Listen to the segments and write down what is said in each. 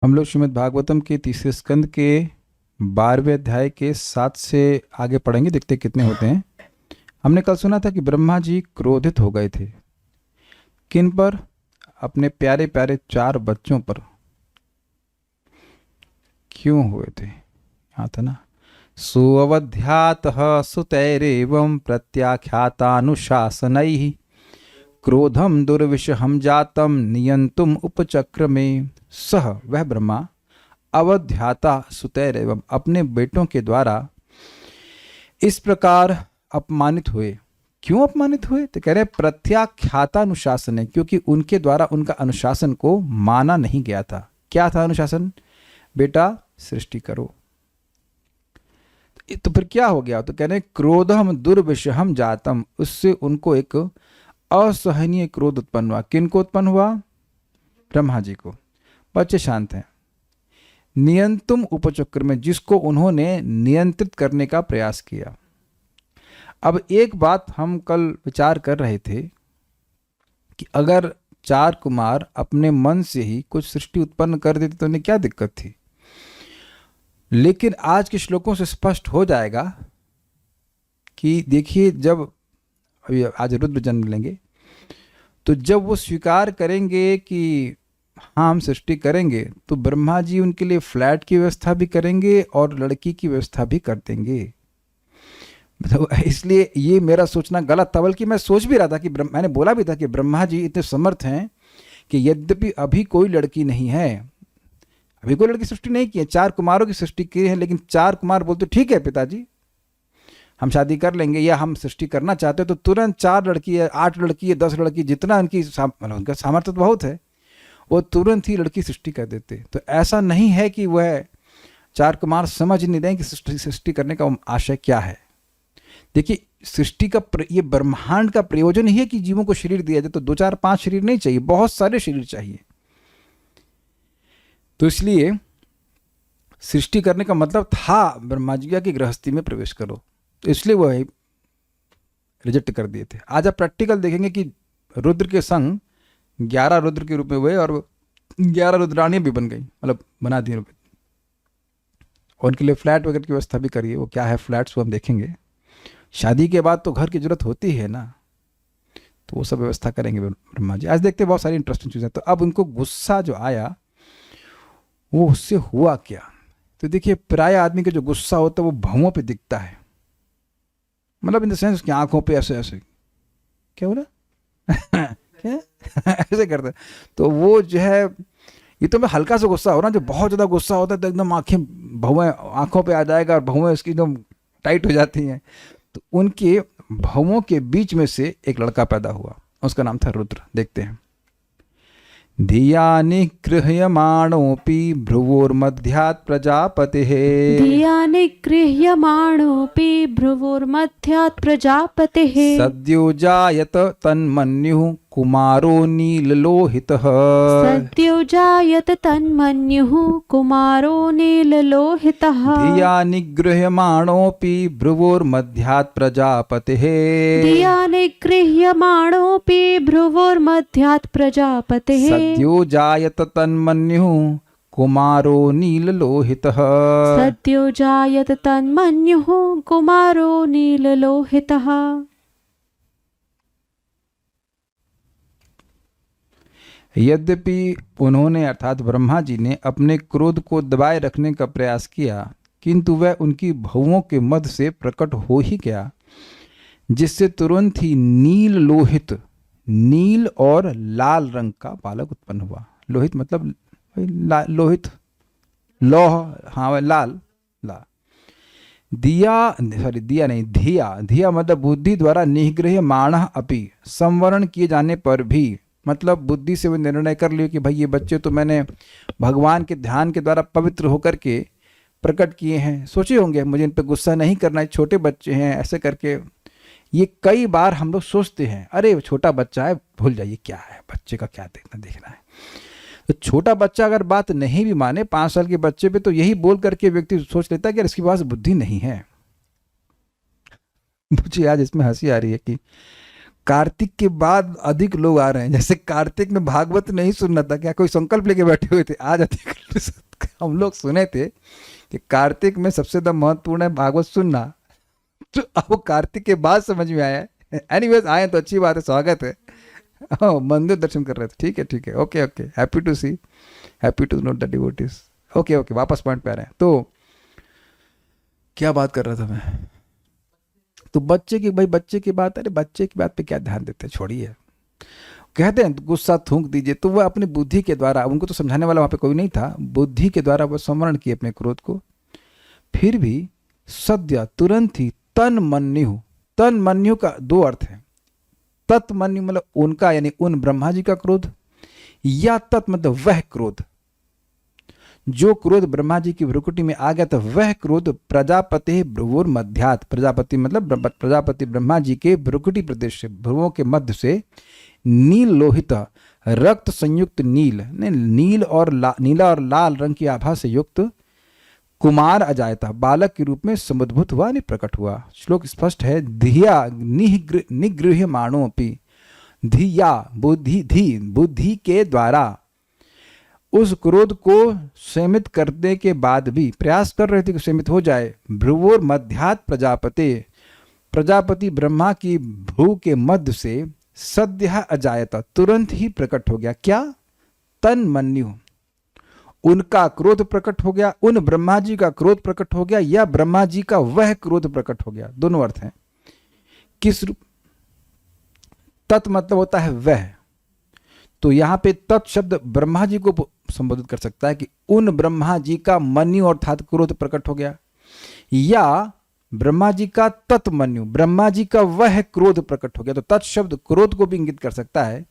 हम लोग श्रीमद् भागवतम के तीसरे स्कंद के 12वें अध्याय के 7 से आगे पढ़ेंगे। देखते हैं कितने होते हैं। हमने कल सुना था कि ब्रह्मा जी क्रोधित हो गए थे। किन पर? अपने प्यारे प्यारे 4 बच्चों पर। क्यों हुए थे? यहाँ था ना, सुअवध्यातः सुतैरेवं प्रत्याख्यातानुशासनैः क्रोधम दुर्विषहं जातम नियंतुम उपचक्रमे। सह वह ब्रह्मा अवध्याता सुतैरेवं अपने बेटों के द्वारा इस प्रकार अपमानित हुए। क्यों अपमानित हुए? तो कह रहे प्रत्याख्यातानुशासन है, क्योंकि उनके द्वारा उनका अनुशासन को माना नहीं गया था। क्या था अनुशासन? बेटा सृष्टि करो। तो फिर क्या हो गया? तो कह रहे क्रोधम दुर्विषहम जातम, उससे उनको एक असहनीय क्रोध उत्पन्न हुआ। किन को उत्पन्न हुआ? ब्रह्मा जी को। बच्चे शांत हैं। नियंतुम उपचक्र में, जिसको उन्होंने नियंत्रित करने का प्रयास किया। अब एक बात हम कल विचार कर रहे थे कि अगर 4 कुमार अपने मन से ही कुछ सृष्टि उत्पन्न कर देते तो उन्हें क्या दिक्कत थी। लेकिन आज के श्लोकों से स्पष्ट हो जाएगा कि देखिए, जब अभी आज रुद्र जन्म लेंगे तो जब वो स्वीकार करेंगे कि हाँ हम सृष्टि करेंगे, तो ब्रह्मा जी उनके लिए फ्लैट की व्यवस्था भी करेंगे और लड़की की व्यवस्था भी कर देंगे। तो इसलिए ये मेरा सोचना गलत था, बल्कि मैं सोच भी रहा था कि मैंने बोला भी था कि ब्रह्मा जी इतने समर्थ हैं कि यद्यपि अभी कोई लड़की नहीं है, अभी कोई लड़की सृष्टि नहीं की है, 4 कुमारों की सृष्टि की है, लेकिन 4 कुमार बोलते ठीक है पिताजी हम शादी कर लेंगे, या हम सृष्टि करना चाहते हो तो तुरंत 4 लड़की है, 8 लड़की है, 10 लड़की, जितना उनका सामर्थ्य तो बहुत है, वो तुरंत ही लड़की सृष्टि कर देते। तो ऐसा नहीं है कि वह 4 कुमार समझ नहीं दें कि सृष्टि करने का आशय क्या है। देखिए, सृष्टि का ये ब्रह्मांड का प्रयोजन ही है कि जीवों को शरीर दिया जाए। तो 2 4 5 शरीर नहीं चाहिए, बहुत सारे शरीर चाहिए। तो इसलिए सृष्टि करने का मतलब था ब्रह्मा जी की गृहस्थी में प्रवेश करो, तो इसलिए वह रिजेक्ट कर दिए थे। आज आप प्रैक्टिकल देखेंगे कि रुद्र के संग 11 रुद्र के रूप में हुए और 11 रुद्राणियां भी बन गई, मतलब बना दी। और उनके लिए फ्लैट वगैरह की व्यवस्था भी करिए। वो क्या है फ्लैट्स, वो हम देखेंगे। शादी के बाद तो घर की जरूरत होती है ना, तो वो सब व्यवस्था करेंगे ब्रह्मा जी। आज देखते हैं बहुत सारी इंटरेस्टिंग चीज़ें। तो अब उनको गुस्सा जो आया वो उससे हुआ क्या? तो देखिए, प्राय आदमी का जो गुस्सा होता है वो भौंों पे दिखता है, मतलब इन द सेंस कि आंखों पे ऐसे ऐसे, क्या बोला क्या ऐसे करता है। तो वो जो है, ये तो मैं हल्का सा गुस्सा हो रहा, जो बहुत ज़्यादा गुस्सा होता है तो एकदम आंखें भौएं आंखों पे आ जाएगा और भौएं उसकी एकदम टाइट हो जाती हैं। तो उनके भौओं के बीच में से एक लड़का पैदा हुआ, उसका नाम था रुद्र। देखते हैं। धिया निगृह्यमाणोऽपि भ्रुवोर्मध्यात् प्रजापतिः। धिया निगृह्यमाणोऽपि भ्रुवोर्मध्यात् प्रजापतिः। सद्यो जायत तन्मन्युः कुमारो नीललोहितः। सद्यो जायत तन्मन्युः कुमारो नीललोहितः। धिया निगृह्यमाणोऽपि भ्रुवोर्मध्यात् प्रजापतिः। धिया निगृह्यमाणोऽपि भ्रुवोर्मध्यात् प्रजापतिः। सद्यो जायत तन्मन्युः कुमारो नीललोहितः। सद्यो जायत तन्मन्युः कुमारो नीललोहितः। यद्यपि उन्होंने अर्थात ब्रह्मा जी ने अपने क्रोध को दबाए रखने का प्रयास किया, किंतु वह उनकी भौओं के मध्य से प्रकट हो ही गया, जिससे तुरंत ही नील लोहित, नील और लाल रंग का बालक उत्पन्न हुआ। लोहित मतलब लोहित, लौह, हाँ लाल, ला। दिया दिया नहीं, धिया, धिया मतलब बुद्धि द्वारा निगृह्यमाण अपि, संवरण किए जाने पर भी, मतलब बुद्धि से वो निर्णय कर लियो कि भाई ये बच्चे तो मैंने भगवान के ध्यान के द्वारा पवित्र होकर के प्रकट किए हैं। सोचे होंगे मुझे इन पर गुस्सा नहीं करना है, छोटे बच्चे हैं, ऐसे करके। ये कई बार हम लोग सोचते हैं अरे छोटा बच्चा है, भूल जाइए, क्या है बच्चे का क्या देखना है। तो छोटा बच्चा अगर बात नहीं भी माने, 5 साल के बच्चे पे, तो यही बोल करके व्यक्ति सोच लेता है कि इसके पास बुद्धि नहीं है। मुझे आज इसमें हंसी आ रही है कि कार्तिक के बाद अधिक लोग आ रहे हैं। जैसे कार्तिक में भागवत नहीं सुनना था क्या, कोई संकल्प लेके बैठे हुए थे, आज अधिक हम लोग सुने थे कि कार्तिक में सबसे ज्यादा महत्वपूर्ण है भागवत सुनना, तो अब कार्तिक के बाद समझ में आया है। एनीवेज आए तो अच्छी बात है, स्वागत है। मंदिर दर्शन कर रहे थे, ठीक है ठीक है, okay okay, happy to see, happy to note the devotees. Okay okay, वापस पॉइंट पे आ रहे हैं। तो क्या बात कर रहा था मैं, तो बच्चे की, भाई बच्चे की बात, अरे बच्चे की बात पे क्या ध्यान देते हैं, छोड़िए। कहते हैं गुस्सा थूक दीजिए, तो वह अपनी बुद्धि के द्वारा, उनको तो समझाने वाला वहां पे कोई नहीं था, बुद्धि के द्वारा वह संवरण किए अपने क्रोध को। फिर भी सद्य तुरंत ही तन मन्यु का दो अर्थ है। तत्मन्यु मतलब उनका, यानी उन ब्रह्मा जी का क्रोध, या तत् मतलब वह क्रोध, जो क्रोध ब्रह्मा जी की भ्रुकुटी में आ गया था, वह क्रोध प्रजापति भ्रुवोर मध्यात, प्रजापति मतलब प्रजापति ब्रह्मा जी के भ्रुकुटी प्रदेश से, भ्रुवों के मध्य से नील लोहित रक्त संयुक्त नील और नीला और लाल रंग की आभा से युक्त कुमार अजायता, बालक के रूप में समुद्भूत हुआ, नहीं प्रकट हुआ। श्लोक स्पष्ट है, धिया निगृह्यमाणो अपि, धिया बुद्धि के द्वारा उस क्रोध को सीमित करने के बाद भी प्रयास कर रहे थे कि सीमित हो जाए। भ्रुवोर मध्यात प्रजापति ब्रह्मा की भ्रू के मध्य से सद्य अजायता, तुरंत ही प्रकट हो गया। क्या? तन्मन्यु, उनका क्रोध प्रकट हो गया, उन ब्रह्मा जी का क्रोध प्रकट हो गया, या ब्रह्मा जी का वह क्रोध प्रकट हो गया। दोनों अर्थ हैं। किस रूप? तत् मतलब होता है वह, तो यहां पे तत् शब्द ब्रह्मा जी को संबोधित कर सकता है कि उन ब्रह्मा जी का मन्यु अर्थात क्रोध प्रकट हो गया, या ब्रह्मा जी का तत्मन्यु, ब्रह्मा जी का वह क्रोध प्रकट हो गया। तो तत् शब्द क्रोध को भी इंगित कर सकता है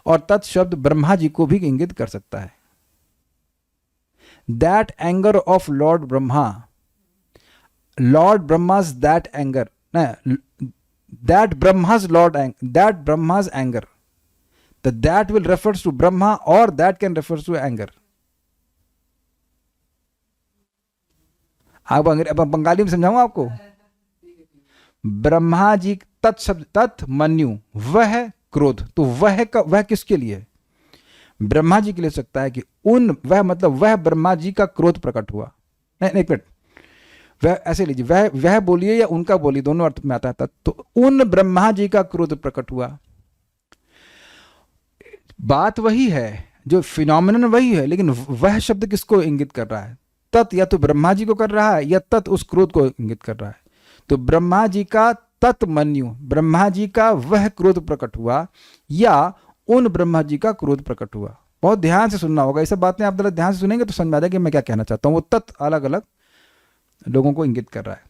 और तत् शब्द ब्रह्मा जी को भी इंगित कर सकता है। That anger of Lord Brahma's that anger, that Brahma's anger, the that will refers to Brahma or that can refers to anger. अब बंगाली में समझाऊं आपको। ब्रह्मा जी तत् शब्द तत् मन्यु, वह क्रोध, तो वह किसके लिए? ब्रह्मा जी के लिए सकता है कि उन, वह मतलब वह ब्रह्मा जी का क्रोध प्रकट हुआ। नहीं एक मिनट, वह ऐसे लीजिए, वह बोलिए या उनका बोलिए, दोनों अर्थ में आता है। तो उन ब्रह्मा जी का क्रोध प्रकट हुआ, बात वही है, जो फिनोमिनन वही है, लेकिन वह शब्द किसको इंगित कर रहा है? तत् या तो ब्रह्मा जी को कर रहा है, या तत् उस क्रोध को इंगित कर रहा है। तो ब्रह्मा जी का तत्मन्यु, ब्रह्मा जी का वह क्रोध प्रकट हुआ, या उन ब्रह्मा जी का क्रोध प्रकट हुआ। बहुत ध्यान से सुनना होगा, ये सब बातें आप ध्यान से सुनेंगे तो समझ में आ जाएगा कि मैं क्या कहना चाहता हूं। वो तत् अलग अलग लोगों को इंगित कर रहा है।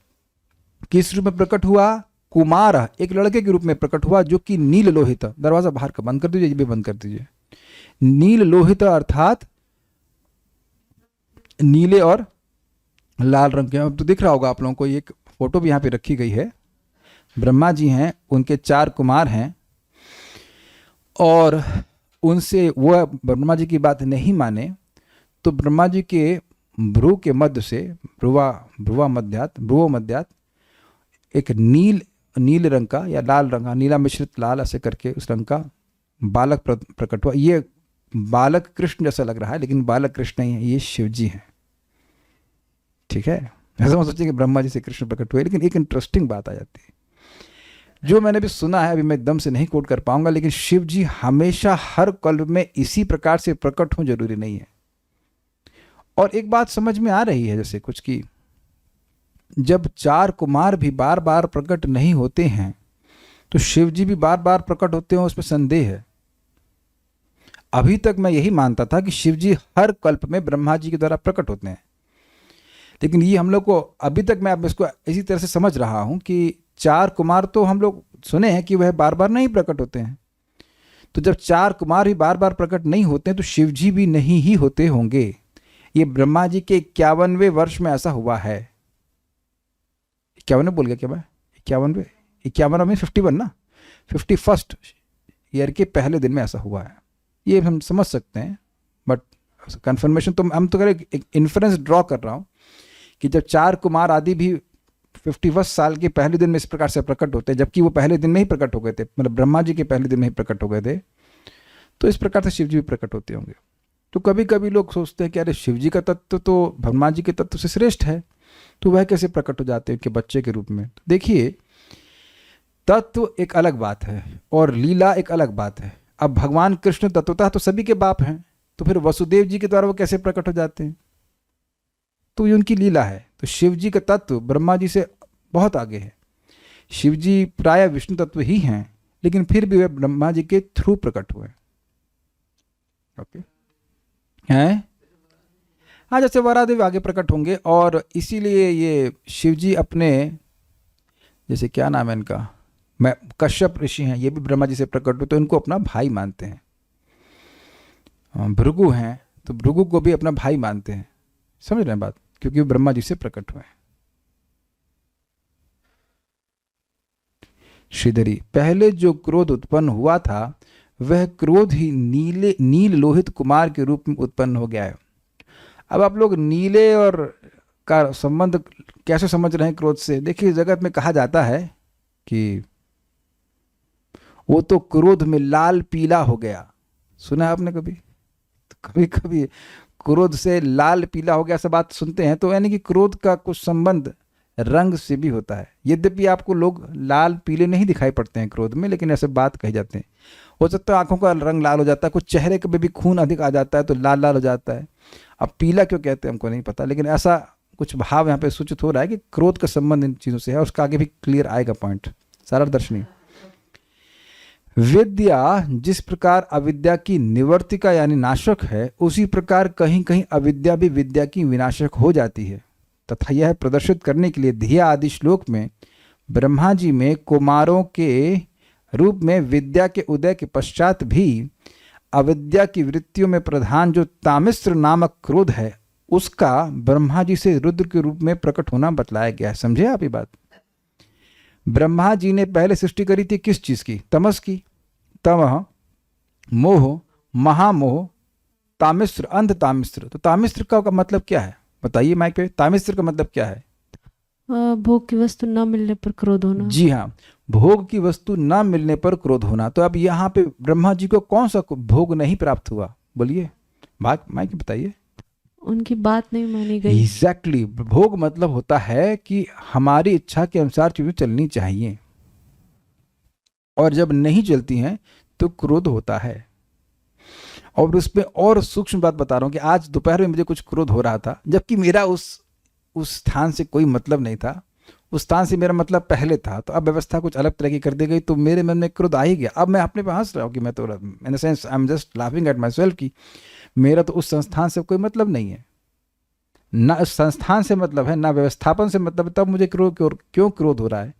किस रूप में प्रकट हुआ? कुमार, एक लड़के के रूप में प्रकट हुआ, जो कि नील लोहित, दरवाजा बाहर का बंद कर दीजिए, ये भी बंद कर दीजिए। नील लोहित अर्थात नीले और लाल रंग के। अब तो दिख रहा होगा आप लोगों को, एक फोटो भी यहाँ पे रखी गई है। ब्रह्मा जी हैं, उनके 4 कुमार हैं, और उनसे वो ब्रह्मा जी की बात नहीं माने तो ब्रह्मा जी के भ्रू के मध्य से, भ्रुवा मध्यात एक नील रंग का या लाल रंग का, नीला मिश्रित लाल ऐसे करके उस रंग का बालक प्रकट हुआ। ये बालक कृष्ण जैसा लग रहा है, लेकिन बालक कृष्ण नहीं है, ये शिव जी हैं। ठीक है, ऐसा मत सोचिए कि ब्रह्मा जी से कृष्ण प्रकट हुए। लेकिन एक इंटरेस्टिंग बात आ जाती है, जो मैंने भी सुना है, अभी मैं एकदम से नहीं कोट कर पाऊंगा, लेकिन शिव जी हमेशा हर कल्प में इसी प्रकार से प्रकट हों जरूरी नहीं है। और एक बात समझ में आ रही है जैसे कुछ की, जब 4 कुमार भी बार बार प्रकट नहीं होते हैं तो शिव जी भी बार बार प्रकट होते हैं, उसमें संदेह है। अभी तक मैं यही मानता था कि शिव जी हर कल्प में ब्रह्मा जी के द्वारा प्रकट होते हैं, लेकिन ये हम लोग को अभी तक, मैं अब इसको इसी तरह से समझ रहा हूं कि 4 कुमार तो हम लोग सुने हैं कि वह बार बार नहीं प्रकट होते हैं। तो जब 4 कुमार भी बार बार प्रकट नहीं होते हैं तो शिव जी भी नहीं ही होते होंगे। ये ब्रह्मा जी के 51वें वर्ष में ऐसा हुआ है। 51 बोल गया क्या मैं? 51 में 51 ना, 51st ईयर के पहले दिन में ऐसा हुआ है। ये हम समझ सकते हैं, बट कंफर्मेशन तो हम तो एक इन्फ्रेंस ड्रॉ कर रहा हूँ कि जब 4 कुमार आदि भी 51 साल के पहले दिन में इस प्रकार से प्रकट होते हैं, जबकि वो पहले दिन में ही प्रकट हो गए थे, मतलब ब्रह्मा जी के पहले दिन में ही प्रकट हो गए थे। तो इस प्रकार से शिव जी भी प्रकट होते होंगे। तो कभी कभी लोग सोचते हैं कि अरे शिव जी का तत्व तो ब्रह्मा जी के तत्व से श्रेष्ठ है, तो वह कैसे प्रकट हो जाते हैं उनके बच्चे के रूप में। तो देखिए, तत्व एक अलग बात है और लीला एक अलग बात है। अब भगवान कृष्ण तत्वतः तो सभी के बाप हैं, तो फिर वसुदेव जी के द्वारा वो कैसे प्रकट हो जाते हैं, तो ये उनकी लीला है। तो शिव जी का तत्व ब्रह्मा जी से बहुत आगे है। शिव जी प्राय विष्णु तत्व ही हैं, लेकिन फिर भी वे ब्रह्मा जी के थ्रू प्रकट हुए। ओके हैं, हाँ, जैसे वरादेव आगे प्रकट होंगे, और इसीलिए ये शिव जी अपने, जैसे क्या नाम है इनका, मैं कश्यप ऋषि हैं, ये भी ब्रह्मा जी से प्रकट हुए, तो इनको अपना भाई मानते हैं। भृगु हैं, तो भृगु को भी अपना भाई मानते हैं। समझ रहे हैं बात, क्योंकि वो ब्रह्मा जी से प्रकट हुए हैं। श्रीधरी, पहले जो क्रोध उत्पन्न हुआ था वह क्रोध ही नील लोहित कुमार के रूप में उत्पन्न हो गया है। अब आप लोग नीले और का संबंध कैसे समझ रहे हैं क्रोध से? देखिए, जगत में कहा जाता है कि वो तो क्रोध में लाल पीला हो गया। सुना है आपने कभी? तो कभी कभी क्रोध से लाल पीला हो गया, सब बात सुनते हैं, तो यानी कि क्रोध का कुछ संबंध रंग से भी होता है। यद्यपि आपको लोग लाल पीले नहीं दिखाई पड़ते हैं क्रोध में, लेकिन ऐसे बात कही जाते हैं। हो सकता है आंखों का रंग लाल हो जाता है, कुछ चेहरे पे भी खून अधिक आ जाता है तो लाल लाल हो जाता है। अब पीला क्यों कहते हैं हमको नहीं पता, लेकिन ऐसा कुछ भाव यहाँ पे सूचित हो रहा है कि क्रोध का संबंध इन चीज़ों से है। उसका आगे भी क्लियर आएगा पॉइंट, सारा दर्शनी। विद्या जिस प्रकार अविद्या की निवर्तिका यानी नाशक है, उसी प्रकार कहीं कहीं अविद्या भी विद्या की विनाशक हो जाती है। तथा यह प्रदर्शित करने के लिए धिया आदि श्लोक में ब्रह्मा जी में कुमारों के रूप में विद्या के उदय के पश्चात भी अविद्या की वृत्तियों में प्रधान जो तामिस्र नामक क्रोध है, उसका ब्रह्मा जी से रुद्र के रूप में प्रकट होना बतलाया गया है। समझे आप ये बात? ब्रह्मा जी ने पहले सृष्टि करी थी किस चीज की? तमस की। तमह, मोह, महामोह, तामिस्र, अंध तामिस्र। तो तामिस्र का मतलब क्या है बताइए माइक पे? तामिस्र का मतलब क्या है? भोग की वस्तु न मिलने पर क्रोध होना। जी हाँ, भोग की वस्तु न मिलने पर क्रोध होना। तो अब यहाँ पे ब्रह्मा जी को कौन सा भोग नहीं प्राप्त हुआ? बोलिए, बात माइक बताइए। उनकी बात नहीं मानी गई। एग्जैक्टली, भोग मतलब होता है कि हमारी इच्छा के अनुसार चीजें चलनी चाहिए, और जब नहीं चलती हैं तो क्रोध होता है। और उसमें और सूक्ष्म बात बता रहा हूं कि आज दोपहर में मुझे कुछ क्रोध हो रहा था, जबकि मेरा उस स्थान से कोई मतलब नहीं था। उस स्थान से मेरा मतलब पहले था, तो अब व्यवस्था कुछ अलग तरह की कर दी गई, तो मेरे मन में क्रोध आ ही गया। अब मैं अपने पे हंस रहा हूँ कि मैं तो in the sense I am just laughing at my self कि मेरा तो उस संस्थान से कोई मतलब नहीं है, ना उस संस्थान से मतलब है, ना व्यवस्थापन से मतलब है। तब मुझे क्यों क्रोध हो रहा है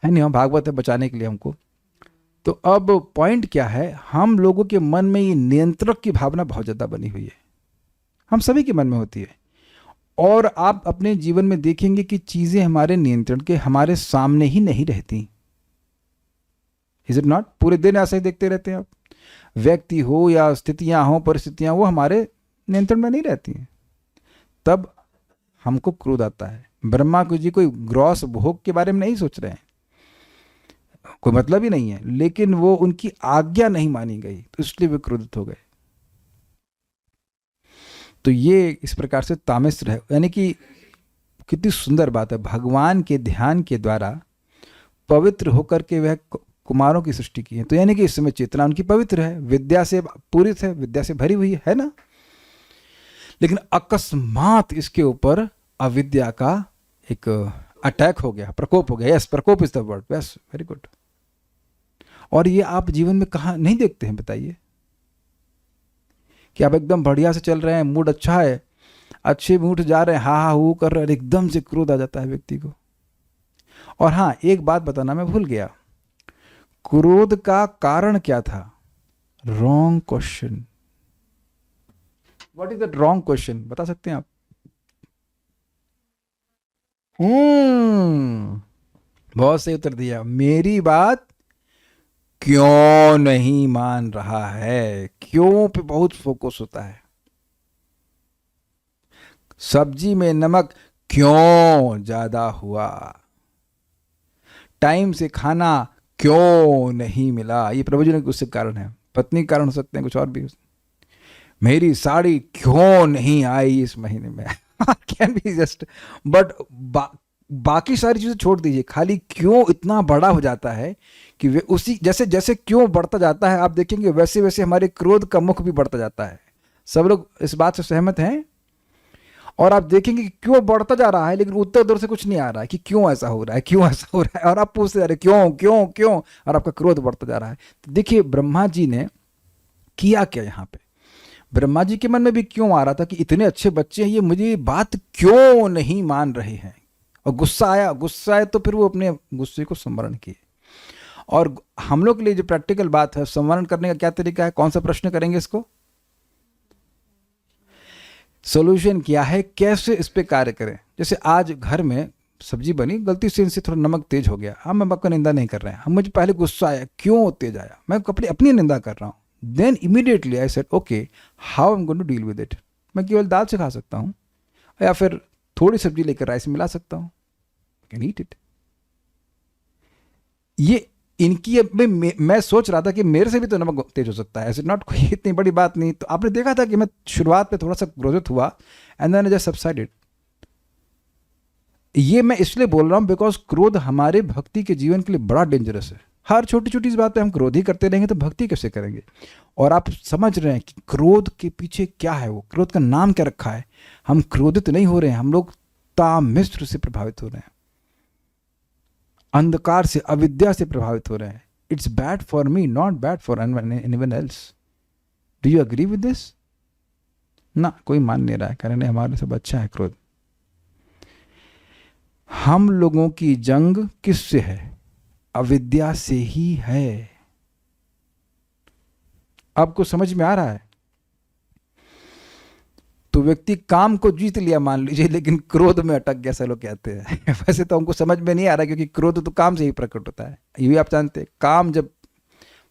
नहीं? हम भागवत है बचाने के लिए हमको। तो अब पॉइंट क्या है, हम लोगों के मन में ये नियंत्रक की भावना बहुत ज़्यादा बनी हुई है, हम सभी के मन में होती है। और आप अपने जीवन में देखेंगे कि चीज़ें हमारे नियंत्रण के हमारे सामने ही नहीं रहती। Is it not? पूरे दिन ऐसा ही देखते रहते हैं आप, व्यक्ति हो या स्थितियां हो, परिस्थितियां, वो हमारे नियंत्रण में नहीं रहती हैं, तब हमको क्रोध आता है। ब्रह्मा को जी कोई ग्रॉस भोग के बारे में नहीं सोच रहे हैं, कोई मतलब ही नहीं है, लेकिन वो उनकी आज्ञा नहीं मानी गई, तो इसलिए वे क्रोधित हो गए। तो ये इस प्रकार से तामिस्र है, यानी कि कितनी सुंदर बात है। भगवान के ध्यान के द्वारा पवित्र होकर के वह कुमारों की सृष्टि की है, तो यानी कि इस समय चेतना उनकी पवित्र है, विद्या से पूरित है, विद्या से भरी हुई है ना। लेकिन अकस्मात इसके ऊपर अविद्या का एक अटैक हो गया, प्रकोप हो गया। यस, प्रकोप is the word. Yes, very good. और ये आप जीवन में कहाँ नहीं देखते हैं बताइए? कि आप एकदम बढ़िया से चल रहे हैं, मूड अच्छा है, अच्छे मूड जा रहे हैं, हा हा हू कर रहे हैं, एकदम से क्रोध आ जाता है व्यक्ति को। और हाँ, एक बात बताना मैं भूल गया, क्रोध का कारण क्या था? Wrong question. What is that wrong question? बता सकते हैं आप? बहुत सही उत्तर दिया। मेरी बात क्यों नहीं मान रहा है? क्यों पे बहुत फोकस होता है। सब्जी में नमक क्यों ज्यादा हुआ, टाइम से खाना क्यों नहीं मिला। ये प्रभु जी ने गुस्से का कारण है, पत्नी के कारण हो सकते हैं, कुछ और भी। मेरी साड़ी क्यों नहीं आई इस महीने में, कैन बी जस्ट, बट बाकी सारी चीजें छोड़ दीजिए, खाली क्यों इतना बड़ा हो जाता है कि वे उसी जैसे जैसे क्यों बढ़ता जाता है, आप देखेंगे वैसे वैसे हमारे क्रोध का मुख भी बढ़ता जाता है। सब लोग इस बात से सहमत हैं? और आप देखेंगे कि क्यों बढ़ता जा रहा है, लेकिन उत्तर उधर से कुछ नहीं आ रहा है कि क्यों ऐसा हो रहा है, क्यों ऐसा हो रहा है, और आप पूछते जा रहे क्यों क्यों क्यों, और आपका क्रोध बढ़ता जा रहा है। तो देखिए ब्रह्मा जी ने किया क्या यहाँ पे, ब्रह्मा जी के मन में भी क्यों आ रहा था कि इतने अच्छे बच्चे हैं, ये मुझे बात क्यों नहीं मान रहे हैं। और गुस्सा आया, गुस्सा आया तो फिर वो अपने गुस्से को संवरण किए। और हम लोग के लिए जो प्रैक्टिकल बात है, संवरण करने का क्या तरीका है, कौन सा प्रश्न करेंगे इसको, सोल्यूशन क्या है, कैसे इस पे कार्य करें। जैसे आज घर में सब्जी बनी, गलती से इनसे थोड़ा नमक तेज हो गया, हम आपका निंदा नहीं कर रहे हैं, हम मुझे पहले गुस्सा आया क्यों तेज आया, मैं अपनी निंदा कर रहा हूँ। Then immediately I said okay how I am going to deal with it. मैं केवल दाल से खा सकता हूँ, या फिर थोड़ी सब्जी लेकर राइस मिला सकता हूँ, कैन ईट इट। ये इनकी मैं सोच रहा था कि मेरे से भी तो नमक तेज हो सकता है, ऐसे नॉट कोई इतनी बड़ी बात नहीं। तो आपने देखा था कि मैं शुरुआत में थोड़ा सा क्रोधित हुआ एंड देन जस्ट सबसाइडेड। ये मैं इसलिए बोल रहा हूं बिकॉज क्रोध हमारे भक्ति के जीवन के लिए बड़ा डेंजरस है। हर छोटी छोटी बात पे हम क्रोध ही करते रहेंगे तो भक्ति कैसे करेंगे। और आप समझ रहे हैं कि क्रोध के पीछे क्या है, वो क्रोध का नाम क्या रखा है। हम क्रोधित नहीं हो रहे हैं, हम लोग तामिश्र से प्रभावित हो रहे हैं, अंधकार से, अविद्या से प्रभावित हो रहे हैं। It's bad for me, not bad for anyone else. Do you agree with this? ना, कोई मान नहीं रहा है, कह रहे नहीं हमारे सब अच्छा है क्रोध। हम लोगों की जंग किससे है? अविद्या से ही है। आपको समझ में आ रहा है? तो व्यक्ति काम को जीत लिया मान लीजिए, लेकिन क्रोध में अटक गया, ऐसा लोग कहते हैं। वैसे तो हमको समझ में नहीं आ रहा, क्योंकि क्रोध तो काम से ही प्रकट होता है। ये भी आप जानते हैं, काम जब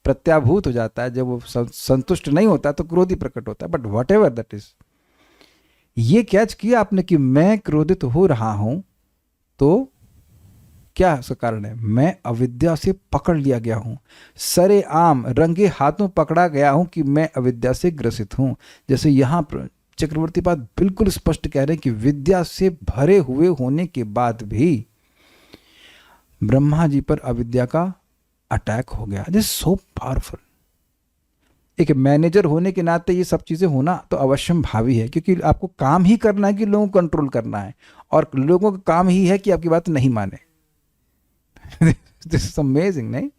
प्रत्याभूत हो जाता है, जब वो संतुष्ट नहीं होता तो क्रोध ही प्रकट होता है। But what ever that is, ये कैच किया आपने कि मैं क्रोधित हो रहा हूं, तो क्या उसका कारण है? मैं अविद्या से पकड़ लिया गया हूं, सरेआम रंगे हाथों पकड़ा गया हूं कि मैं अविद्या से ग्रसित हूं। जैसे यहां पर चक्रवर्ती पाद बिल्कुल स्पष्ट कह रहे हैं कि विद्या से भरे हुए होने के बाद भी ब्रह्मा जी पर अविद्या का अटैक हो गया। This so powerful. एक मैनेजर होने के नाते ये सब चीजें होना तो अवश्यम भावी है, क्योंकि आपको काम ही करना है कि लोगों को कंट्रोल करना है, और लोगों का काम ही है कि आपकी बात नहीं माने। दिस इज अमेजिंग, नहीं?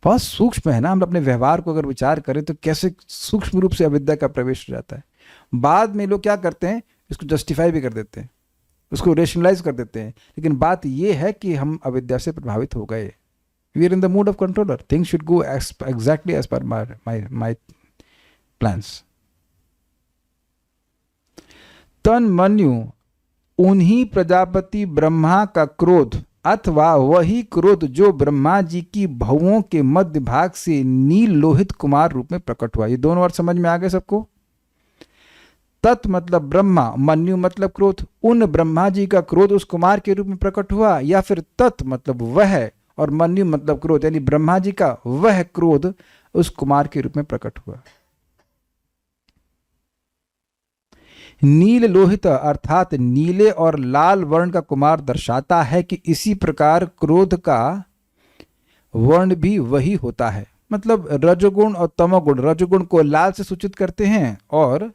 बहुत सूक्ष्म है ना। हम अपने व्यवहार को अगर विचार करें तो कैसे सूक्ष्म रूप से अविद्या का प्रवेश हो जाता है। बाद में लोग क्या करते हैं, इसको जस्टिफाई भी कर देते हैं, उसको रेशनलाइज कर देते हैं, लेकिन बात यह है कि हम अविद्या से प्रभावित हो गए। We are in the mood of controller, things should go exactly as per my plans. तन्मन्यु उन्हीं प्रजापति ब्रह्मा का क्रोध, अथवा वही क्रोध जो ब्रह्मा जी की भवों के मध्य भाग से नील लोहित कुमार रूप में प्रकट हुआ। ये दोनों वर्ड समझ में आ गए सबको? तत् मतलब ब्रह्मा, मन्यु मतलब क्रोध। उन ब्रह्मा जी का क्रोध उस कुमार के रूप में प्रकट हुआ, या फिर तत् मतलब वह और मन्यु मतलब क्रोध, यानी ब्रह्मा जी का वह क्रोध उस कुमार के रूप में प्रकट हुआ। नील लोहित अर्थात नीले और लाल वर्ण का कुमार दर्शाता है कि इसी प्रकार क्रोध का वर्ण भी वही होता है। मतलब रजोगुण और तमोगुण, रजोगुण को लाल से सूचित करते हैं और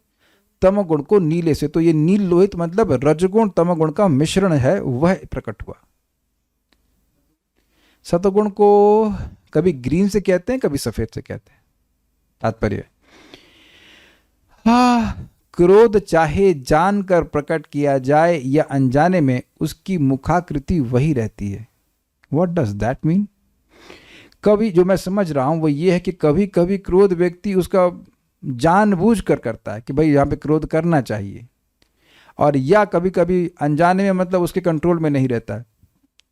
तमोगुण को नीले से। तो ये नील लोहित मतलब रजोगुण तमोगुण का मिश्रण है, वह प्रकट हुआ। सतोगुण को कभी ग्रीन से कहते हैं, कभी सफेद से कहते हैं। तात्पर्य, क्रोध चाहे जानकर प्रकट किया जाए या अनजाने में, उसकी मुखाकृति वही रहती है। What does that mean? कभी जो मैं समझ रहा हूं वो ये है कि कभी कभी क्रोध व्यक्ति उसका जानबूझकर करता है कि भाई यहां पे क्रोध करना चाहिए, और या कभी कभी अनजाने में, मतलब उसके कंट्रोल में नहीं रहता है,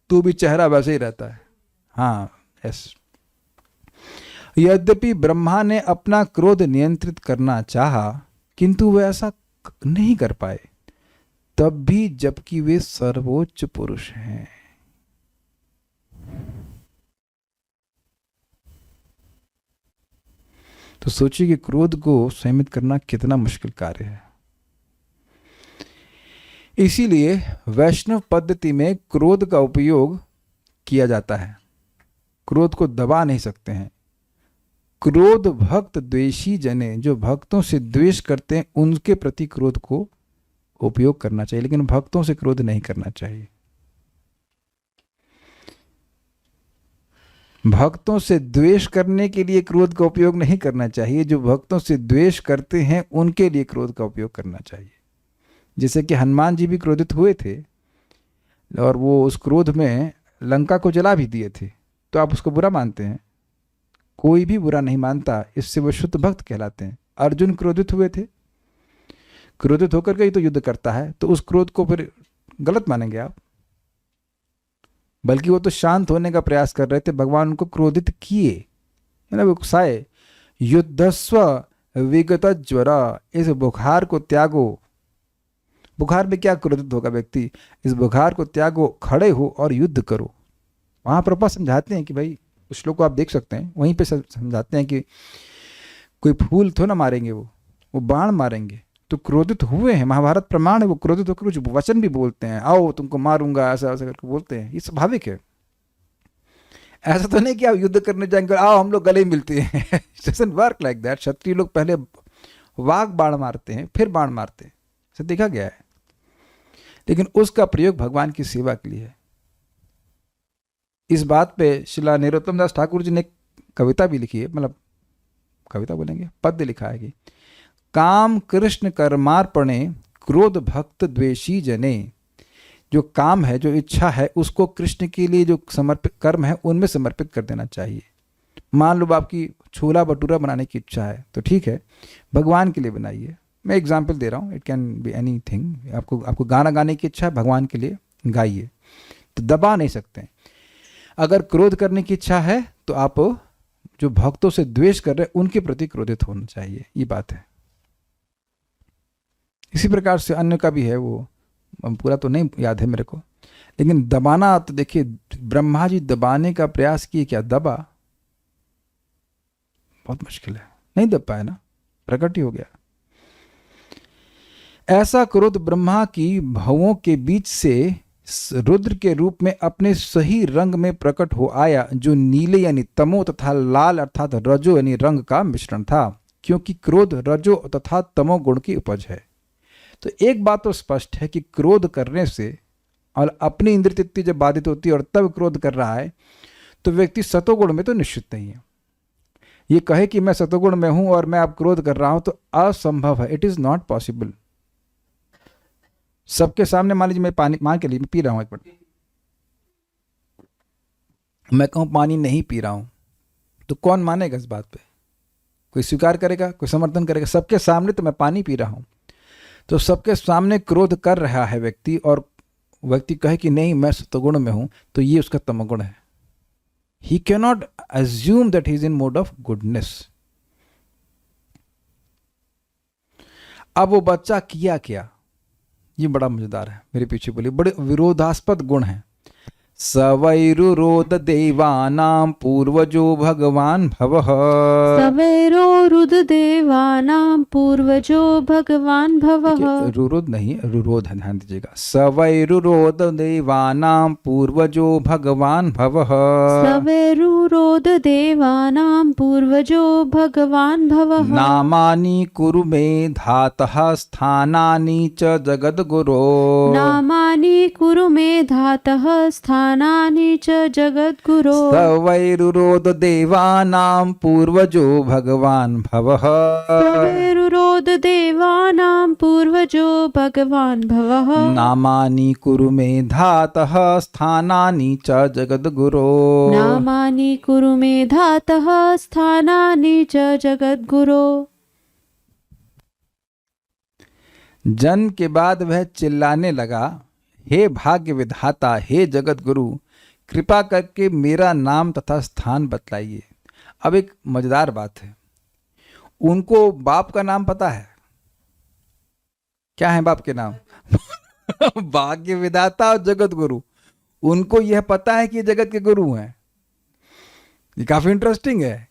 तो भी चेहरा वैसे ही रहता है। हाँ, यस। यद्यपि ब्रह्मा ने अपना क्रोध नियंत्रित करना चाहा, किंतु वे ऐसा नहीं कर पाए, तब भी जबकि वे सर्वोच्च पुरुष हैं। तो सोचिए कि क्रोध को संयमित करना कितना मुश्किल कार्य है। इसीलिए वैष्णव पद्धति में क्रोध का उपयोग किया जाता है। क्रोध को दबा नहीं सकते हैं। क्रोध भक्त द्वेषी जने, जो भक्तों से द्वेष करते हैं, उनके प्रति क्रोध को उपयोग करना चाहिए, लेकिन भक्तों से क्रोध नहीं करना चाहिए। भक्तों से द्वेष करने के लिए क्रोध का उपयोग नहीं करना चाहिए। जो भक्तों से द्वेष करते हैं उनके लिए क्रोध का उपयोग करना चाहिए। जैसे कि हनुमान जी भी क्रोधित हुए थे और वो उस क्रोध में लंका को जला भी दिए थे, तो आप उसको बुरा मानते हैं? कोई भी बुरा नहीं मानता, इससे वो शुद्ध भक्त कहलाते हैं। अर्जुन क्रोधित हुए थे, क्रोधित होकर के ही तो युद्ध करता है, तो उस क्रोध को फिर गलत मानेंगे आप? बल्कि वो तो शांत होने का प्रयास कर रहे थे, भगवान उनको क्रोधित किए, है ना, वो उकसाए। युद्धस्व विगत ज्वरा, इस बुखार को त्यागो। बुखार में क्या क्रोधित होगा व्यक्ति? इस बुखार को त्यागो, खड़े हो और युद्ध करो। वहां प्रभुपाद समझाते हैं कि भाई, उस श्लोक को आप देख सकते हैं, वहीं पे समझाते हैं कि कोई फूल तो ना मारेंगे, वो बाण मारेंगे। तो क्रोधित हुए हैं, महाभारत प्रमाण है, वो क्रोधित होकर कुछ वचन भी बोलते हैं, आओ तुमको मारूंगा, ऐसा ऐसा करके बोलते हैं। ये स्वाभाविक है। ऐसा तो नहीं कि आप युद्ध करने जाएंगे, आओ हम लोग गले मिलते हैं। It doesn't work like that. क्षत्रिय लोग पहले वाग बाण मारते हैं, फिर बाण मारते हैं, ऐसा देखा गया है। लेकिन उसका प्रयोग भगवान की सेवा के लिए है। इस बात पे श्रीला नरोत्तम दास ठाकुर जी ने कविता भी लिखी है, मतलब कविता बोलेंगे, पद्य लिखा है कि काम कृष्ण कर्मार्पणे क्रोध भक्त द्वेषी जने। जो काम है, जो इच्छा है, उसको कृष्ण के लिए जो समर्पित कर्म है उनमें समर्पित कर देना चाहिए। मान लो आपकी छोला भटूरा बनाने की इच्छा है, तो ठीक है, भगवान के लिए बनाइए। मैं एग्जाम्पल दे रहा हूँ, it can be any thing. आपको गाना गाने की इच्छा है, भगवान के लिए गाइए, तो दबा नहीं सकते। अगर क्रोध करने की इच्छा है तो आप जो भक्तों से द्वेष कर रहे हैं उनके प्रति क्रोधित होना चाहिए, ये बात है। इसी प्रकार से अन्य का भी है, वो पूरा तो नहीं याद है मेरे को, लेकिन दबाना तो देखिए, ब्रह्मा जी दबाने का प्रयास किए, क्या दबा? बहुत मुश्किल है, नहीं दब पाए ना, प्रकट ही हो गया। ऐसा क्रोध ब्रह्मा की भवों के बीच से रुद्र के रूप में अपने सही रंग में प्रकट हो आया, जो नीले यानी तमो तथा लाल अर्थात रजो यानी रंग का मिश्रण था, क्योंकि क्रोध रजो तथा तमो गुण की उपज है। तो एक बात तो स्पष्ट है कि क्रोध करने से और अपनी इंद्रिय तृप्ति जब बाधित होती है और तब क्रोध कर रहा है, तो व्यक्ति सतोगुण में तो निश्चित नहीं है। ये कहे कि मैं सतोगुण में हूं और मैं अब क्रोध कर रहा हूं, तो असंभव है, इट इज नॉट पॉसिबल। सबके सामने मान लीजिए मैं पानी, मान के लिए मैं पी रहा हूं, एक मिनट, मैं कहूं पानी नहीं पी रहा हूं, तो कौन मानेगा इस बात पे? कोई स्वीकार करेगा, कोई समर्थन करेगा? सबके सामने तो मैं पानी पी रहा हूं, तो सबके सामने क्रोध कर रहा है व्यक्ति, और व्यक्ति कहे कि नहीं मैं सतोगुण में हूं, तो ये उसका तमोगुण है। He can not assume that he is in mode of goodness. अब वो बच्चा किया क्या, ये बड़ा मजेदार है, मेरे पीछे बोलिए, बड़े विरोधास्पद गुण है। सवैरुरोध देवानां पूर्वजो भगवान भवः। सवैरोरुद देवानां पूर्वजो भगवान भवः। रुरोध नहीं है, रुरोध है, ध्यान दीजिएगा। सवैरुरोध देवानां पूर्वजो भगवान भवः। सवैरुरोध देवानां पूर्वजो भगवान भवः। नामानि कुरु मे धातः स्थानानि च जगद्गुरो। नामानि कुरु मे धातः स्थानानि च जगद्गुरो। सवैरुरोध देवानां पूर्वजो भगवान भवः। सवैरुरोध देवानां पूर्वजो भगवान भवः। नामानि कुरु मे धातः स्थानानि च जगद्गुरो। नामानि कुरु मे धातः स्थानानि च जगद्गुरो। जन्म के बाद वह चिल्लाने लगा, हे भाग्य विधाता, हे जगत गुरु, कृपा करके मेरा नाम तथा स्थान बतलाइए। अब एक मजेदार बात है, उनको बाप का नाम पता है, क्या है बाप के नाम? भाग्य विधाता और जगत गुरु। उनको यह पता है कि ये जगत के गुरु हैं। ये काफी इंटरेस्टिंग है।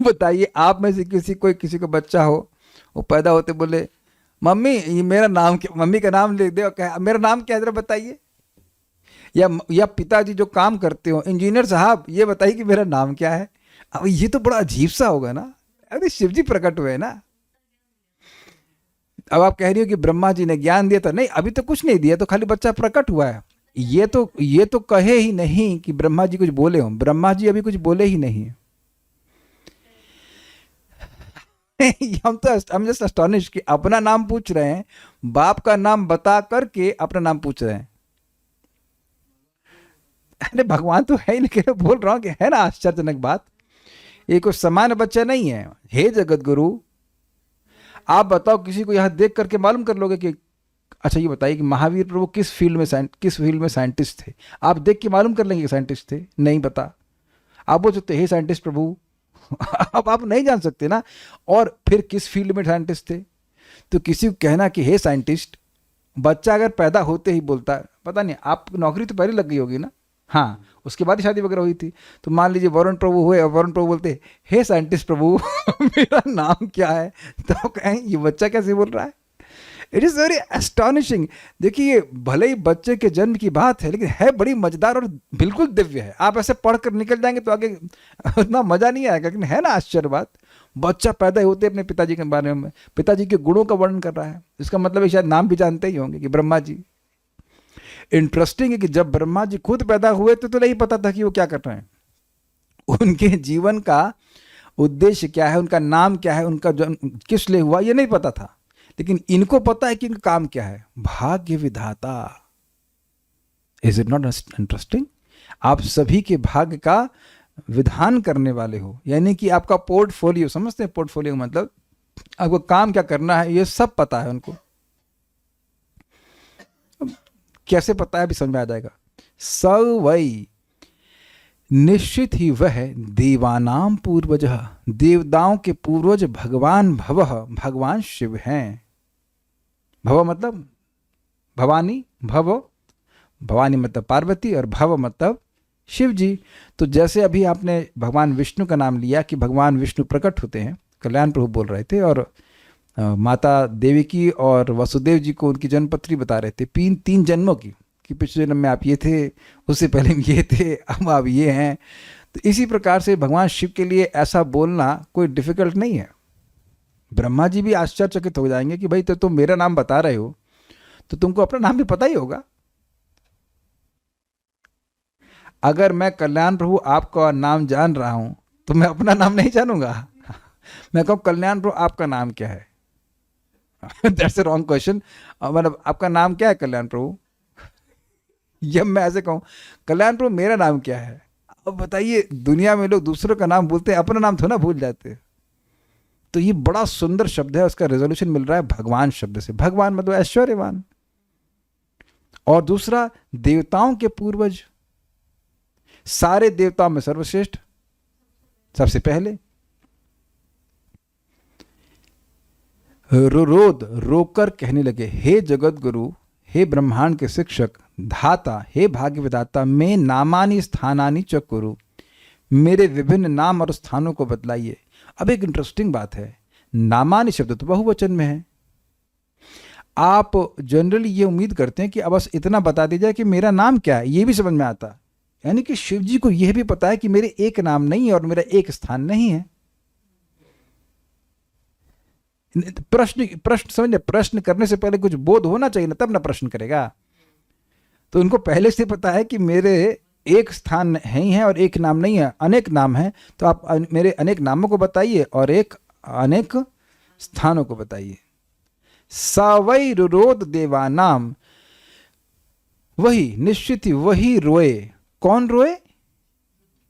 बताइए, आप में से किसी को बच्चा हो, वो पैदा होते बोले मम्मी ये मेरा नाम क्या, मम्मी का नाम लिख दे और कहे मेरा नाम क्या है जरा बताइए। या पिताजी जो काम करते हो, इंजीनियर साहब ये बताइए कि मेरा नाम क्या है। अब ये तो बड़ा अजीब सा होगा ना। अरे शिव जी प्रकट हुए ना। अब आप कह रही हो कि ब्रह्मा जी ने ज्ञान दिया था, नहीं अभी तो कुछ नहीं दिया, तो खाली बच्चा प्रकट हुआ है। ये तो कहे ही नहीं कि ब्रह्मा जी कुछ बोले हो। ब्रह्मा जी अभी कुछ बोले ही नहीं। हम जस्ट एस्टॉनिश कि अपना नाम पूछ रहे हैं, बाप का नाम बता करके अपना नाम पूछ रहे हैं। अरे भगवान तो है ही नहीं, बोल रहा हूं कि है ना आश्चर्यजनक बात। ये कोई सामान्य बच्चा नहीं है। हे जगत गुरु, आप बताओ किसी को यहां देख करके मालूम कर लोगे कि अच्छा ये बताइए कि महावीर प्रभु किस फील्ड में साइंटिस्ट थे? आप देख के मालूम कर लेंगे साइंटिस्ट थे? नहीं बता। आप बोल सकते हे साइंटिस्ट प्रभु। अब आप नहीं जान सकते ना। और फिर किस फील्ड में साइंटिस्ट थे? तो किसी को कहना कि हे साइंटिस्ट, बच्चा अगर पैदा होते ही बोलता है, पता नहीं आप नौकरी तो पहले लग गई होगी ना, हाँ उसके बाद ही शादी वगैरह हुई थी, तो मान लीजिए वरुण प्रभु हुए और वरुण प्रभु बोलते हे साइंटिस्ट प्रभु मेरा नाम क्या है, तो कहें ये बच्चा कैसे बोल रहा है। It is very astonishing. देखिए भले ही बच्चे के जन्म की बात है, लेकिन है बड़ी मजेदार और बिल्कुल दिव्य है। आप ऐसे पढ़कर निकल जाएंगे तो आगे उतना मजा नहीं आएगा, लेकिन है ना आश्चर्य बात। बच्चा पैदा होते अपने पिताजी के बारे में, पिताजी के गुणों का वर्णन कर रहा है। इसका मतलब है शायद नाम भी जानते ही होंगे कि ब्रह्मा जी। इंटरेस्टिंग है कि जब ब्रह्मा जी खुद पैदा हुए तो नहीं पता था कि वो क्या कर रहे हैं। उनके जीवन का उद्देश्य क्या है, उनका नाम क्या है, उनका जन्म किस लिए हुआ, ये नहीं पता था। लेकिन इनको पता है कि इनका काम क्या है, भाग्य विधाता। Is it not interesting? आप सभी के भाग्य का विधान करने वाले हो, यानी कि आपका पोर्टफोलियो, समझते हैं पोर्टफोलियो मतलब आपको काम क्या करना है ये सब पता है उनको। कैसे पता है अभी समझ में आ जाएगा। स वै निश्चित ही वह देवानाम पूर्वज, देवताओं के पूर्वज भगवान भव, भगवान शिव हैं। भव मतलब भवानी, भवानी मतलब पार्वती और भव मतलब शिव जी। तो जैसे अभी आपने भगवान विष्णु का नाम लिया कि भगवान विष्णु प्रकट होते हैं, कल्याण प्रभु बोल रहे थे, और माता देवकी और वसुदेव जी को उनकी जन्मपत्री बता रहे थे, तीन जन्मों की, कि पिछले जन्म में आप ये थे, उससे पहले ये थे, अब आप ये हैं। तो इसी प्रकार से भगवान शिव के लिए ऐसा बोलना कोई डिफिकल्ट नहीं है। ब्रह्मा जी भी आश्चर्यचकित हो जाएंगे कि भाई तो तुम मेरा नाम बता रहे हो तो तुमको अपना नाम भी पता ही होगा। अगर मैं कल्याण प्रभु आपका नाम जान रहा हूं तो मैं अपना नाम नहीं जानूंगा। मैं कहूँ कल्याण प्रभु आपका नाम क्या है, दैट्स अ रॉन्ग क्वेश्चन। मतलब आपका नाम क्या है कल्याण प्रभु? जब मैं ऐसे कहूँ कल्याण प्रभु मेरा नाम क्या है, अब बताइए दुनिया में लोग दूसरों का नाम भूलते हैं, अपना नाम थोड़ा भूल जाते हैं। तो ये बड़ा सुंदर शब्द है, उसका रेजोल्यूशन मिल रहा है भगवान शब्द से। भगवान मतलब ऐश्वर्यवान। और दूसरा देवताओं के पूर्वज, सारे देवताओं में सर्वश्रेष्ठ, सबसे पहले। रोद रोकर कहने लगे हे जगत गुरु, हे ब्रह्मांड के शिक्षक, धाता, हे भाग्य विधाता, मैं नामानि स्थानानि च कुरु, मेरे विभिन्न नाम और स्थानों को बतलाइए। अब एक इंटरेस्टिंग बात है, नामानि शब्द तो बहुवचन में है। आप जनरली ये उम्मीद करते हैं कि अब बस इतना बता दिया जाए कि मेरा नाम क्या है, ये भी समझ में आता। यानी कि शिव जी को यह भी पता है कि मेरे एक नाम नहीं है और मेरा एक स्थान नहीं है। प्रश्न समझे, प्रश्न करने से पहले कुछ बोध होना चाहिए ना, तब ना प्रश्न करेगा। तो उनको पहले से पता है कि मेरे एक स्थान नहीं है और एक नाम नहीं है, अनेक नाम है। तो आप मेरे अनेक नामों को बताइए और एक अनेक स्थानों को बताइए। सवै रुरोद देवानाम, वही निश्चित ही वही रोए। कौन रोए?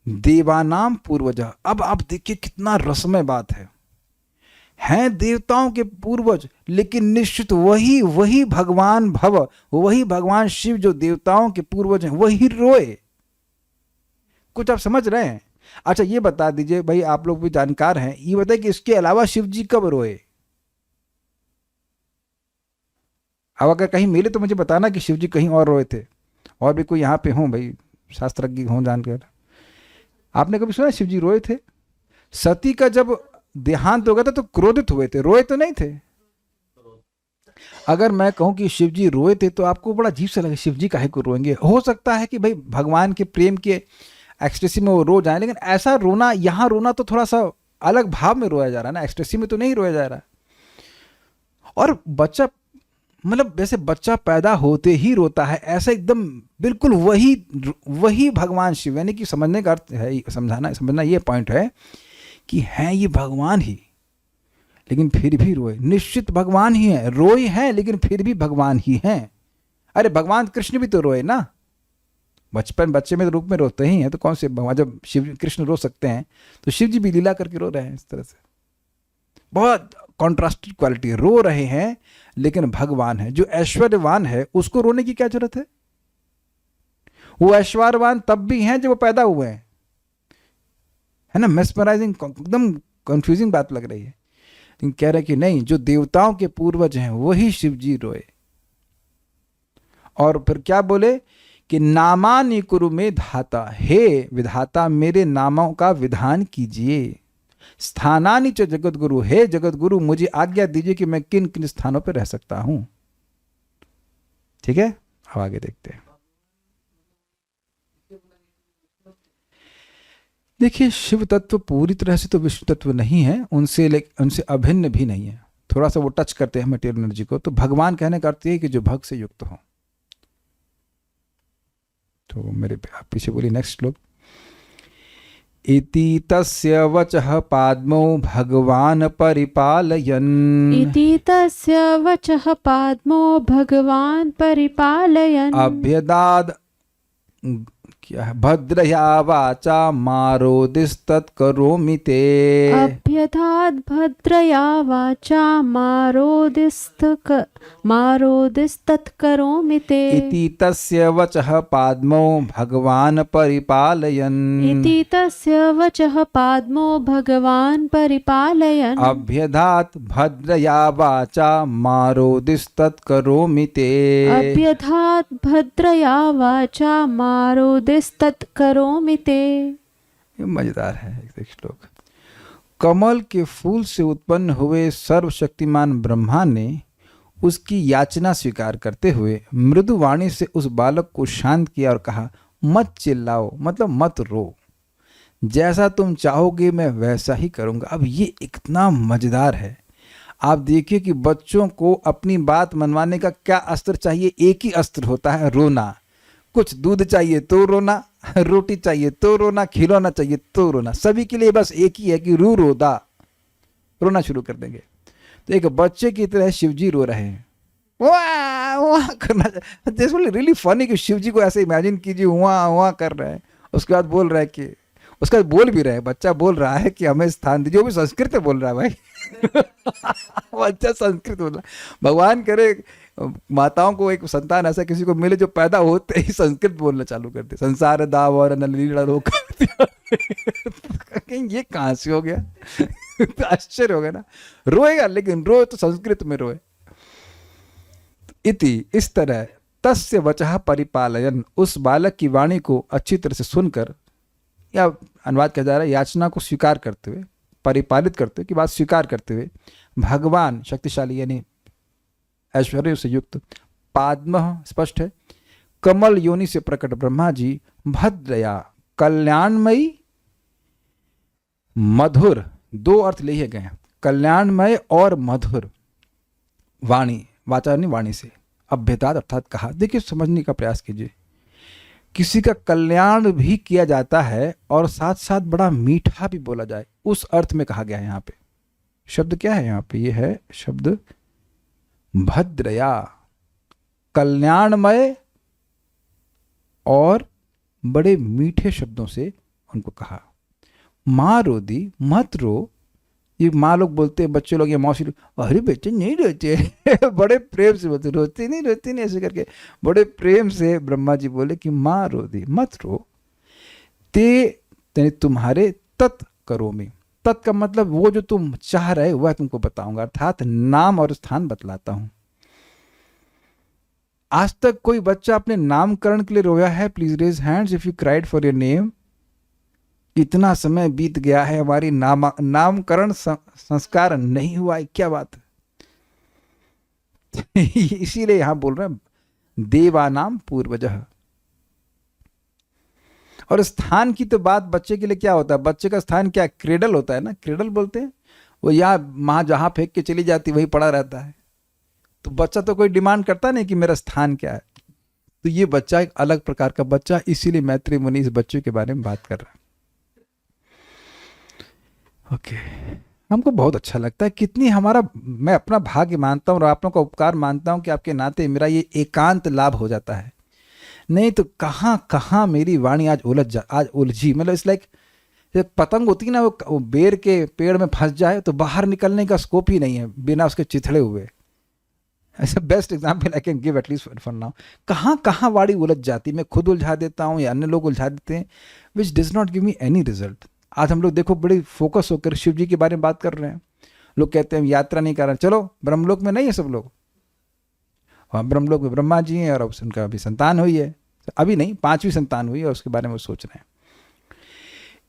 देवानाम पूर्वजा। अब आप देखिए कितना रसमय बात है। हैं देवताओं के पूर्वज, लेकिन निश्चित वही भगवान भव, वही भगवान शिव जो देवताओं के पूर्वज हैं, वही रोए। कुछ आप समझ रहे हैं? अच्छा ये बता दीजिए भाई, आप लोग भी जानकार हैं, ये बताइए कि इसके अलावा शिव जी कब रोए? अब अगर कहीं मिले तो मुझे बताना कि शिव जी कहीं और रोए थे, और भी कोई यहाँ पे हों भाई, शास्त्रज्ञ हों जानकर। आपने कभी सुना शिव जी रोए थे? सती का जब देहांत हो गया था तो क्रोधित हुए थे, रोए तो नहीं थे। अगर मैं कहूं कि शिव जी रोए थे तो आपको बड़ा अजीब सा लगे, शिव जी काहे को रोएंगे? हो सकता है कि भाई भगवान के प्रेम के एक्सटेसी में वो रो जाए, लेकिन ऐसा रोना, यहाँ रोना तो थोड़ा सा अलग भाव में रोया जा रहा है ना, एक्सटेसी में तो नहीं रोया जा रहा। और बच्चा, मतलब वैसे बच्चा पैदा होते ही रोता है, ऐसा एकदम बिल्कुल वही भगवान शिव, यानी कि समझने का अर्थ है, समझना ये पॉइंट है कि हैं ये भगवान ही, लेकिन फिर भी रोए। निश्चित भगवान ही है, रोए हैं लेकिन फिर भी भगवान ही हैं। अरे भगवान कृष्ण भी तो रोए ना, बच्चे में रूप में रोते ही हैं, तो कौन से भगवान, जब शिव कृष्ण रो सकते हैं तो शिव जी भी लीला करके रो रहे हैं इस तरह से। बहुत कॉन्ट्रास्टेड क्वालिटी, रो रहे हैं लेकिन भगवान है। जो ऐश्वर्यवान है उसको रोने की क्या जरूरत है? वो ऐश्वर्यवान तब भी हैं जब वो पैदा हुए हैं, है ना। मेस्मराइजिंग, एकदम कंफ्यूजिंग बात लग रही है, लेकिन कह रहे कि नहीं, जो देवताओं के पूर्वज हैं वही शिव जी रोए। और फिर क्या बोले कि नामानि कुरु में धाता, हे विधाता मेरे नामों का विधान कीजिए। स्थानानि च जगत गुरु, हे जगत गुरु मुझे आज्ञा दीजिए कि मैं किन किन स्थानों पर रह सकता हूं। ठीक है, अब आगे देखते हैं। देखिए, शिव तत्व पूरी तरह से तो विष्णु तत्व नहीं है, उनसे अभिन्न भी नहीं है। थोड़ा सा वो टच करते हैं मटेरियल एनर्जी को। तो भगवान कहने का अर्थ है कि जो भक्त से युक्त हो। तो मेरे आप पीछे बोलिए नेक्स्ट श्लोक। इति तस्य वचः पाद्मौ भगवान परिपालयन्, इति तस्य वचः पाद्मो भगवान परिपालयन्, अभ्यदाद क्या है, भद्रया वाचा मारोदिस्तत्करोमि ते, अभ्यधात् भद्रया वाचा मारोदिस्तत्करोमि ते। इति तस्य वचः पाद्मौ भगवान परिपालयन्, इति तस्य वचः पाद्मो भगवान परिपालयन्, अभ्यधात् भद्रया वाचा मारोदिस्तत्करोमि ते। अभ्यधात् भद्रया वाचा मारोदिस्तत्करोमि ते। ये मजेदार है एक श्लोक। कमल के फूल से उत्पन्न हुए सर्वशक्तिमान ब्रह्मा ने उसकी याचना स्वीकार करते हुए मृदु वाणी से उस बालक को शांत किया और कहा, मत चिल्लाओ, मतलब मत रो, जैसा तुम चाहोगे मैं वैसा ही करूंगा। अब ये इतना मजेदार है। आप देखिए कि बच्चों को अपनी बात मनवाने का क्या अस्त्र चाहिए? एक ही अस्त्र होता है, रोना। कुछ दूध चाहिए तो रोना, रोटी चाहिए तो रोना, खिलौना चाहिए तो रोना। सभी के लिए बस एक ही है कि रू रोदा, रोना शुरू कर देंगे। तो एक बच्चे की तरह शिवजी रो रहे हैं, वाह वाह करना। दिस रियली फनी कि शिवजी को ऐसे इमेजिन कीजिए, वाह वाह कर रहे हैं। उसके बाद बोल रहा है कि, उसके बाद बोल भी रहे हैं, बच्चा बोल रहा है कि हमें स्थान दीजिए। वो भी संस्कृत में बोल रहा है भाई। बच्चा संस्कृत बोल रहा है। भगवान करे माताओं को एक संतान ऐसा किसी को मिले जो पैदा होते ही संस्कृत बोलना चालू कर दे, संसार दाव और लीला रोक। ये कहां से हो गया? तो आश्चर्य हो गया ना। रोएगा लेकिन रोए तो संस्कृत में रोए। इति, इस तरह, तस्य वचः परिपालयन्, उस बालक की वाणी को अच्छी तरह से सुनकर, या अनुवाद किया जा रहा है याचना को स्वीकार करते हुए, परिपालित करते हुए की बात स्वीकार करते हुए, भगवान शक्तिशाली यानी ऐश्वर्य से युक्त, पाद्म स्पष्ट है, कमल योनि से प्रकट ब्रह्मा जी, भद्रया कल्याणमयी, मधुर, दो अर्थ लिए गए हैं, कल्याणमय और मधुर वाणी, वाचा नहीं वाणी से, अभ्यदात अर्थात कहा। देखिए समझने का प्रयास कीजिए, किसी का कल्याण भी किया जाता है और साथ साथ बड़ा मीठा भी बोला जाए, उस अर्थ में कहा गया है। यहाँ पे शब्द क्या है? यहाँ पे ये है शब्द भद्रया, कल्याणमय और बड़े मीठे शब्दों से उनको कहा। माँ रोदी, मत रो। ये माँ लोग बोलते हैं, बच्चे लोग या मौसी लोग, अरे बच्चे नहीं रोते। बड़े प्रेम से बोलते, रोते नहीं ऐसे करके बड़े प्रेम से ब्रह्मा जी बोले कि माँ रोदी, मत रो। ते तुम्हारे तत् करोमि, तत् का मतलब वो जो तुम चाह रहे वह तुमको बताऊंगा, अर्थात नाम और स्थान बतलाता हूं। आज तक कोई बच्चा अपने नामकरण के लिए रोया है? Please raise hands if you cried for your name. इतना समय बीत गया है, हमारी नामकरण संस्कार नहीं हुआ है, क्या बात है। इसीलिए यहां बोल रहे हैं देवानाम पूर्वजः। और स्थान की तो बात बच्चे के लिए क्या होता है, बच्चे का स्थान क्या, क्रेडल होता है ना, क्रेडल बोलते हैं, वो यहाँ माँ जहां फेंक के चली जाती वही पड़ा रहता है। तो बच्चा तो कोई डिमांड करता नहीं कि मेरा स्थान क्या है। तो ये बच्चा एक अलग प्रकार का बच्चा, इसीलिए मैत्री मुनि इस बच्चे के बारे में बात कर रहा है। ओके, हमको बहुत अच्छा लगता है, कितनी हमारा, मैं अपना भाग्य मानता हूँ और आप लोगों का उपकार मानता हूँ कि आपके नाते मेरा ये एकांत लाभ हो जाता है। नहीं तो कहाँ कहाँ मेरी वाणी आज उलझी। मतलब इट्स लाइक पतंग होती है ना, वो बेर के पेड़ में फंस जाए तो बाहर निकलने का स्कोप ही नहीं है बिना उसके चिथड़े हुए। ऐसा best example I can give at least for now. कहाँ कहाँ वाणी उलझ जाती, मैं खुद उलझा देता हूँ या अन्य लोग उलझा देते हैं, which does not give me any result. आज हम लोग देखो बड़ी फोकस होकर शिव जी के बारे में बात कर रहे हैं। लोग कहते हैं यात्रा नहीं कर रहे, चलो ब्रह्मलोक में नहीं है सब लोग, वहाँ ब्रह्मलोक में ब्रह्मा जी हैं और अब उनका अभी संतान हुई है, अभी नहीं 5वीं संतान हुई है और उसके बारे में वो सोच रहे हैं।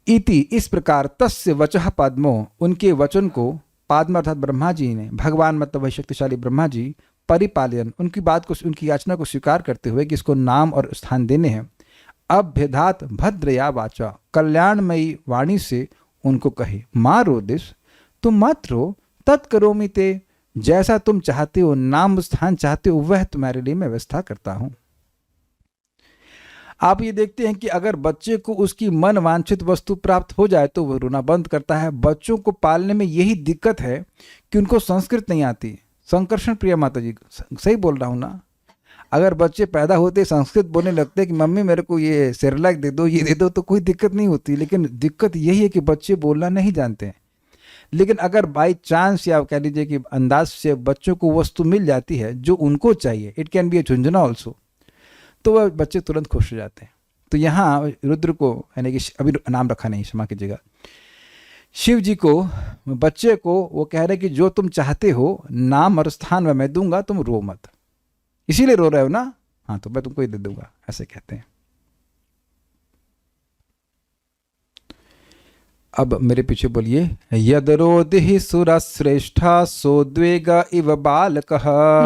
इति, इस प्रकार, तस्य वचः पद्मो, उनके वचन को, पाद्म अर्थात ब्रह्मा जी ने, भगवान मतलब वही शक्तिशाली ब्रह्मा जी, परिपालयन, उनकी बात को, उनकी याचना को स्वीकार करते हुए कि इसको नाम और स्थान देने हैं, अभ्यधात भद्रया वाचा, कल्याणमयी वाणी से उनको कहे, माँ रोदिस, तुम मत रो, तत्करोमि ते, जैसा तुम चाहते हो, नाम स्थान चाहते हो, वह तुम्हारे लिए मैं व्यवस्था करता हूं। आप ये देखते हैं कि अगर बच्चे को उसकी मन वांछित वस्तु प्राप्त हो जाए तो वह रोना बंद करता है। बच्चों को पालने में यही दिक्कत है कि उनको संस्कृत नहीं आती। संकर्षण प्रिया माता जी, सही बोल रहा हूं ना? अगर बच्चे पैदा होते संस्कृत बोलने लगते कि मम्मी मेरे को ये सेरेलैक दे दो, ये दे दो, तो कोई दिक्कत नहीं होती। लेकिन दिक्कत यही है कि बच्चे बोलना नहीं जानते हैं। लेकिन अगर बाई चांस या कह लीजिए कि अंदाज से बच्चों को वस्तु मिल जाती है जो उनको चाहिए, इट कैन बी ए झुंझुना ऑल्सो, तो वह बच्चे तुरंत खुश हो जाते हैं। तो यहाँ रुद्र को, यानी कि अभी नाम रखा नहीं, क्षमा कीजिएगा, शिव जी को, बच्चे को वो कह रहे कि जो तुम चाहते हो नाम और स्थान में मैं दूंगा, तुम रो मत। इसीलिए रो रहे हो ना? हाँ, तो मैं तुमको ही दे दूंगा, ऐसे कहते हैं। अब मेरे पीछे बोलिए, यदरोदिहि सुरश्रेष्ठा सोद्वेग इव बालकः,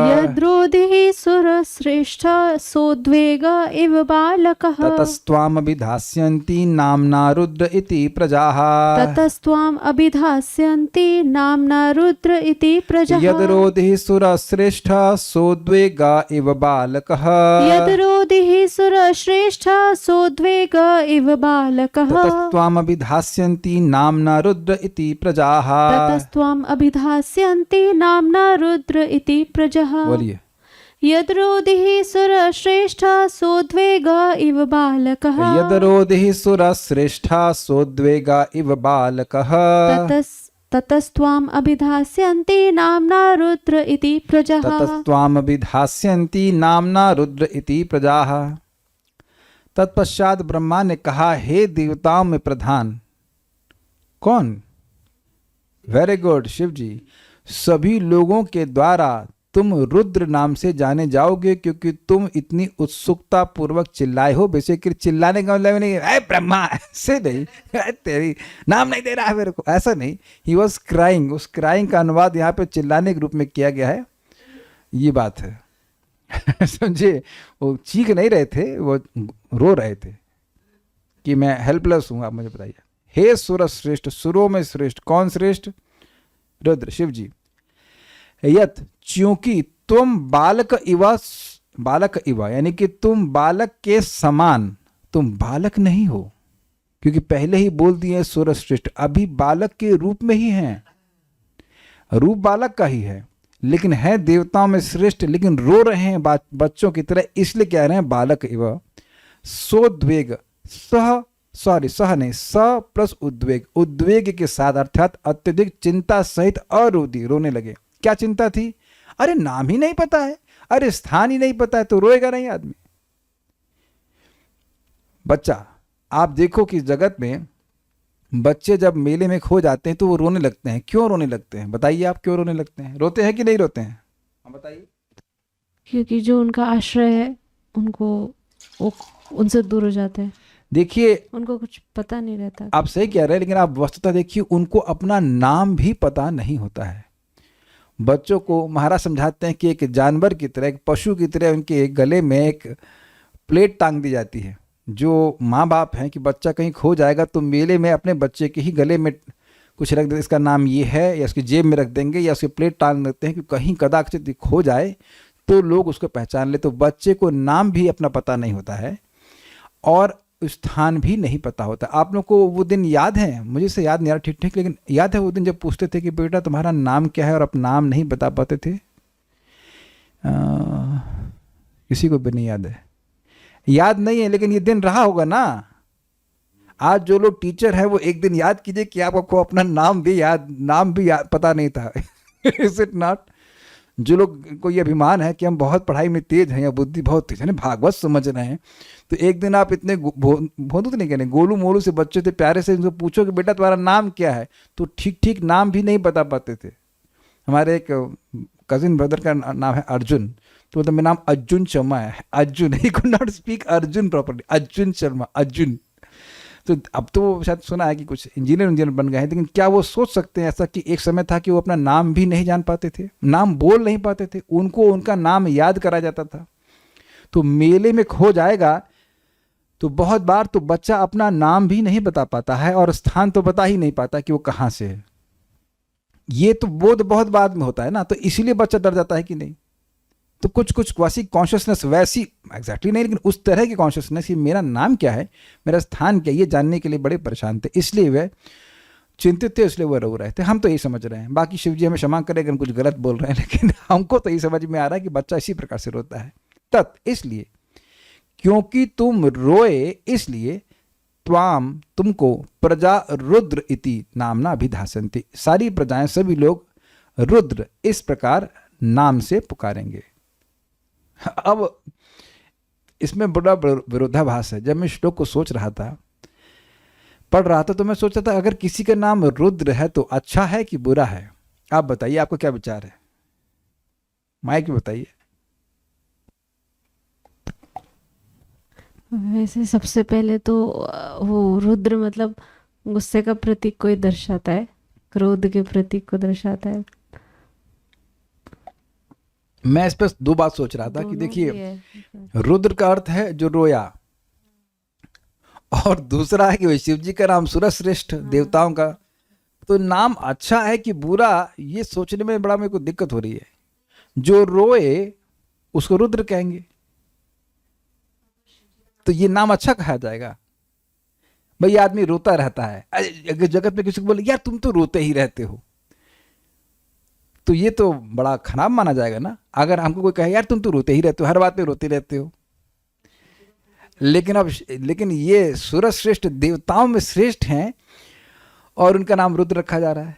यद्रोदिहि सुरश्रेष्ठा सोद्वेग इव बालकः, ततस्त्वाम् अभिधास्यन्ति नाम्ना रुद्र इति प्रजाः, ततस्त्वाम् अभिधास्यन्ति नाम्ना रुद्र इति प्रजाः। यदरोदिहि सुरश्रेष्ठा सोद्वेग इव बालकः, यदरोदिहि सुरश्रेष्ठा सोद्वेग इव बालकः, ततस्त्वाम् अभिधास्यन्ति नाम्ना रुद्र इति प्रजाः, ततस्त्वाम् अभिधास्यन्ति नाम्ना रुद्र इति प्रजाः। बोलिए, यद्रोदिहि सुरश्रेष्ठा सोद्वेग इव बालकः, यदरोदिहि सुरश्रेष्ठा सोद्वेग इव बालकः, ततस्त्वाम् अभिधास्यन्ति नाम्ना रुद्र इति प्रजाः, ततस्त्वाम् अभिधास्यन्ति नाम्ना रुद्र इति प्रजाः। तत्पश्चात ब्रह्मा ने कहा, हे देवताओं में प्रधान, कौन? वेरी गुड, शिव जी। सभी लोगों के द्वारा तुम रुद्र नाम से जाने जाओगे क्योंकि तुम इतनी उत्सुकता पूर्वक चिल्लाए हो। बेसिकली चिल्लाने का मतलब नहीं है ब्रह्मा, ऐसे नहीं, तेरी नाम नहीं दे रहा है मेरे को, ऐसा नहीं। ही वॉज क्राइंग, उस क्राइंग का अनुवाद यहाँ पे चिल्लाने के रूप में किया गया है, ये बात है। समझे? वो चीख नहीं रहे थे, वो रो रहे थे कि मैं हेल्पलेस हूँ, आप मुझे बताइए। हे सुर श्रेष्ठ, सुरों में श्रेष्ठ, कौन श्रेष्ठ? रुद्र, शिव जी। यत, क्योंकि तुम बालक इवा यानी कि तुम बालक के समान, तुम बालक नहीं हो, क्योंकि पहले ही बोल दिए सुर श्रेष्ठ, अभी बालक के रूप में ही हैं, रूप बालक का ही है, लेकिन है देवताओं में श्रेष्ठ, लेकिन रो रहे हैं बच्चों की तरह, इसलिए कह रहे हैं बालक इव। सोद्वेग, सह नहीं, स प्लस उद्वेग, उद्वेग के साथ, अर्थात अत्यधिक चिंता सहित अरोधी, रोने लगे। क्या चिंता थी? अरे नाम ही नहीं पता है, अरे स्थान ही नहीं पता है, तो रोएगा नहीं आदमी। बच्चा, आप देखो कि जगत में बच्चे जब मेले में खो जाते हैं तो वो रोने लगते हैं। क्यों रोने लगते हैं? बताइए आप, क्यों रोने लगते हैं? रोते हैं कि नहीं रोते हैं? हम बताइए। क्योंकि जो उनका आश्रय है उनको वो उनसे दूर हो जाते हैं, देखिए उनको कुछ पता नहीं रहता। आप सही कह रहे हैं, लेकिन आप वस्तुतः देखिए उनको अपना नाम भी पता नहीं होता है। बच्चों को महाराज समझाते हैं कि एक जानवर की तरह, एक पशु की तरह उनके गले में एक प्लेट टांग दी जाती है। जो माँ बाप हैं कि बच्चा कहीं खो जाएगा तो मेले में अपने बच्चे के ही गले में कुछ रख देते, इसका नाम ये है, या उसकी जेब में रख देंगे, या उसकी प्लेट टांग देते हैं कि कहीं कदाचित खो जाए तो लोग उसको पहचान ले। तो बच्चे को नाम भी अपना पता नहीं होता है और स्थान भी नहीं पता होता। आप लोग को वो दिन याद है? मुझे से याद नहीं आ रहा ठीक ठीक, लेकिन याद है वो दिन जब पूछते थे कि बेटा तुम्हारा नाम क्या है, और आप नाम नहीं बता पाते थे। किसी को भी नहीं याद है? याद नहीं है, लेकिन ये दिन रहा होगा ना। आज जो लोग टीचर हैं वो एक दिन याद कीजिए कि आपको अपना नाम भी याद पता नहीं था। Is it not? जो लोग को ये अभिमान है कि हम बहुत पढ़ाई में तेज हैं या बुद्धि बहुत तेज है, भागवत समझ रहे हैं, तो एक दिन आप इतने भोंदू तो नहीं कहने, गोलू मोलू से बच्चे थे प्यारे से, उनको पूछो कि बेटा तुम्हारा नाम क्या है, तो ठीक ठीक नाम भी नहीं बता पाते थे। हमारे एक कजिन ब्रदर का नाम है अर्जुन, तो मतलब मेरा नाम अर्जुन शर्मा है। Arjun, he could not speak Arjun properly, Arjun Sharma, Arjun. तो अब तो शायद सुना है कि कुछ इंजीनियर बन गए हैं, लेकिन क्या वो सोच सकते हैं ऐसा कि एक समय था कि वो अपना नाम भी नहीं जान पाते थे, नाम बोल नहीं पाते थे, उनको उनका नाम याद कराया जाता था। तो मेले में खो जाएगा तो बहुत बार तो बच्चा अपना नाम भी नहीं बता पाता है और स्थान तो बता ही नहीं पाता कि वो कहाँ से है। ये तो बोध बहुत बाद में होता है ना, तो इसीलिए बच्चा डर जाता है कि नहीं। तो कुछ कुछ वैसी कॉन्शियसनेस, वैसी एग्जैक्टली नहीं लेकिन उस तरह की कॉन्शियसनेस, ये मेरा नाम क्या है, मेरा स्थान क्या है, ये जानने के लिए बड़े परेशान थे, इसलिए वे चिंतित थे, इसलिए वह रो रहे थे। हम तो यही समझ रहे हैं, बाकी शिव जी हमें क्षमा करें अगर हम कुछ गलत बोल रहे हैं, लेकिन हमको तो यही समझ में आ रहा है कि बच्चा इसी प्रकार से रोता है। इसलिए क्योंकि तुम रोए इसलिए त्वाम तुमको प्रजा रुद्र इति नामना अभिधासन्ति, सारी प्रजाएं, सभी लोग रुद्र इस प्रकार नाम से पुकारेंगे। अब इसमें बड़ा विरोधाभास है। जब मैं श्लोक को सोच रहा था, पढ़ रहा था, तो मैं सोच रहा था अगर किसी का नाम रुद्र है तो अच्छा है कि बुरा है? आप बताइए, आपका क्या विचार है? माइक में बताइए। वैसे सबसे पहले तो वो रुद्र मतलब गुस्से का प्रतीक को ही दर्शाता है, क्रोध के प्रतीक को दर्शाता है। मैं इस पर दो बात सोच रहा था कि देखिए, रुद्र का अर्थ है जो रोया, और दूसरा है कि शिव जी का नाम सुरश्रेष्ठ देवताओं का। तो नाम अच्छा है कि बुरा, ये सोचने में बड़ा मेरे को दिक्कत हो रही है। जो रोए उसको रुद्र कहेंगे तो ये नाम अच्छा कहा जाएगा? भाई आदमी रोता रहता है, अगर जगत में किसी को बोले यार तुम तो रोते ही रहते हो, तो ये तो बड़ा खराब माना जाएगा ना। अगर हमको कोई कहे यार तुम तो रोते ही रहते हो, हर बात में रोते रहते हो, लेकिन ये सुरश्रेष्ठ देवताओं में श्रेष्ठ हैं और उनका नाम रुद्र रखा जा रहा है।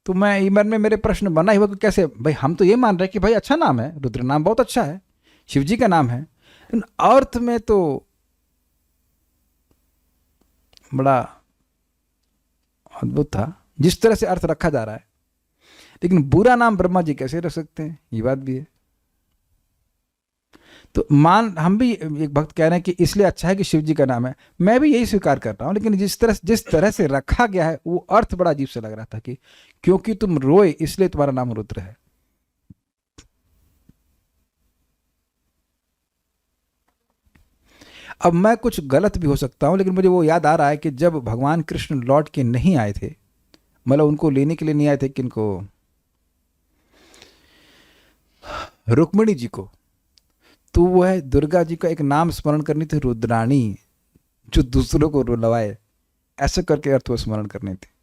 तो मैं मन में मेरे प्रश्न बना ही हुआ कि कैसे भाई, हम तो ये मान रहे हैं कि भाई अच्छा नाम है, रुद्र नाम बहुत अच्छा है, शिव जी का नाम है, लेकिन अर्थ में तो बड़ा अद्भुत था जिस तरह से अर्थ रखा जा रहा है। लेकिन बुरा नाम ब्रह्मा जी कैसे रख सकते हैं, ये बात भी है। तो हम भी एक भक्त कह रहे हैं कि इसलिए अच्छा है कि शिव जी का नाम है, मैं भी यही स्वीकार कर रहा हूं, लेकिन जिस तरह से रखा गया है वो अर्थ बड़ा अजीब से लग रहा था कि क्योंकि तुम रोए इसलिए तुम्हारा नाम रुद्र है। अब मैं कुछ गलत भी हो सकता हूं, लेकिन मुझे वो याद आ रहा है कि जब भगवान कृष्ण लौट के नहीं आए थे, मतलब उनको लेने के लिए नहीं आए थे, किनको, रुक्मिणी जी को, तो वो है दुर्गा जी का एक नाम स्मरण करनी थी, रुद्राणी, जो दूसरों को रुलवाए, ऐसे करके अर्थ वो स्मरण करने थे।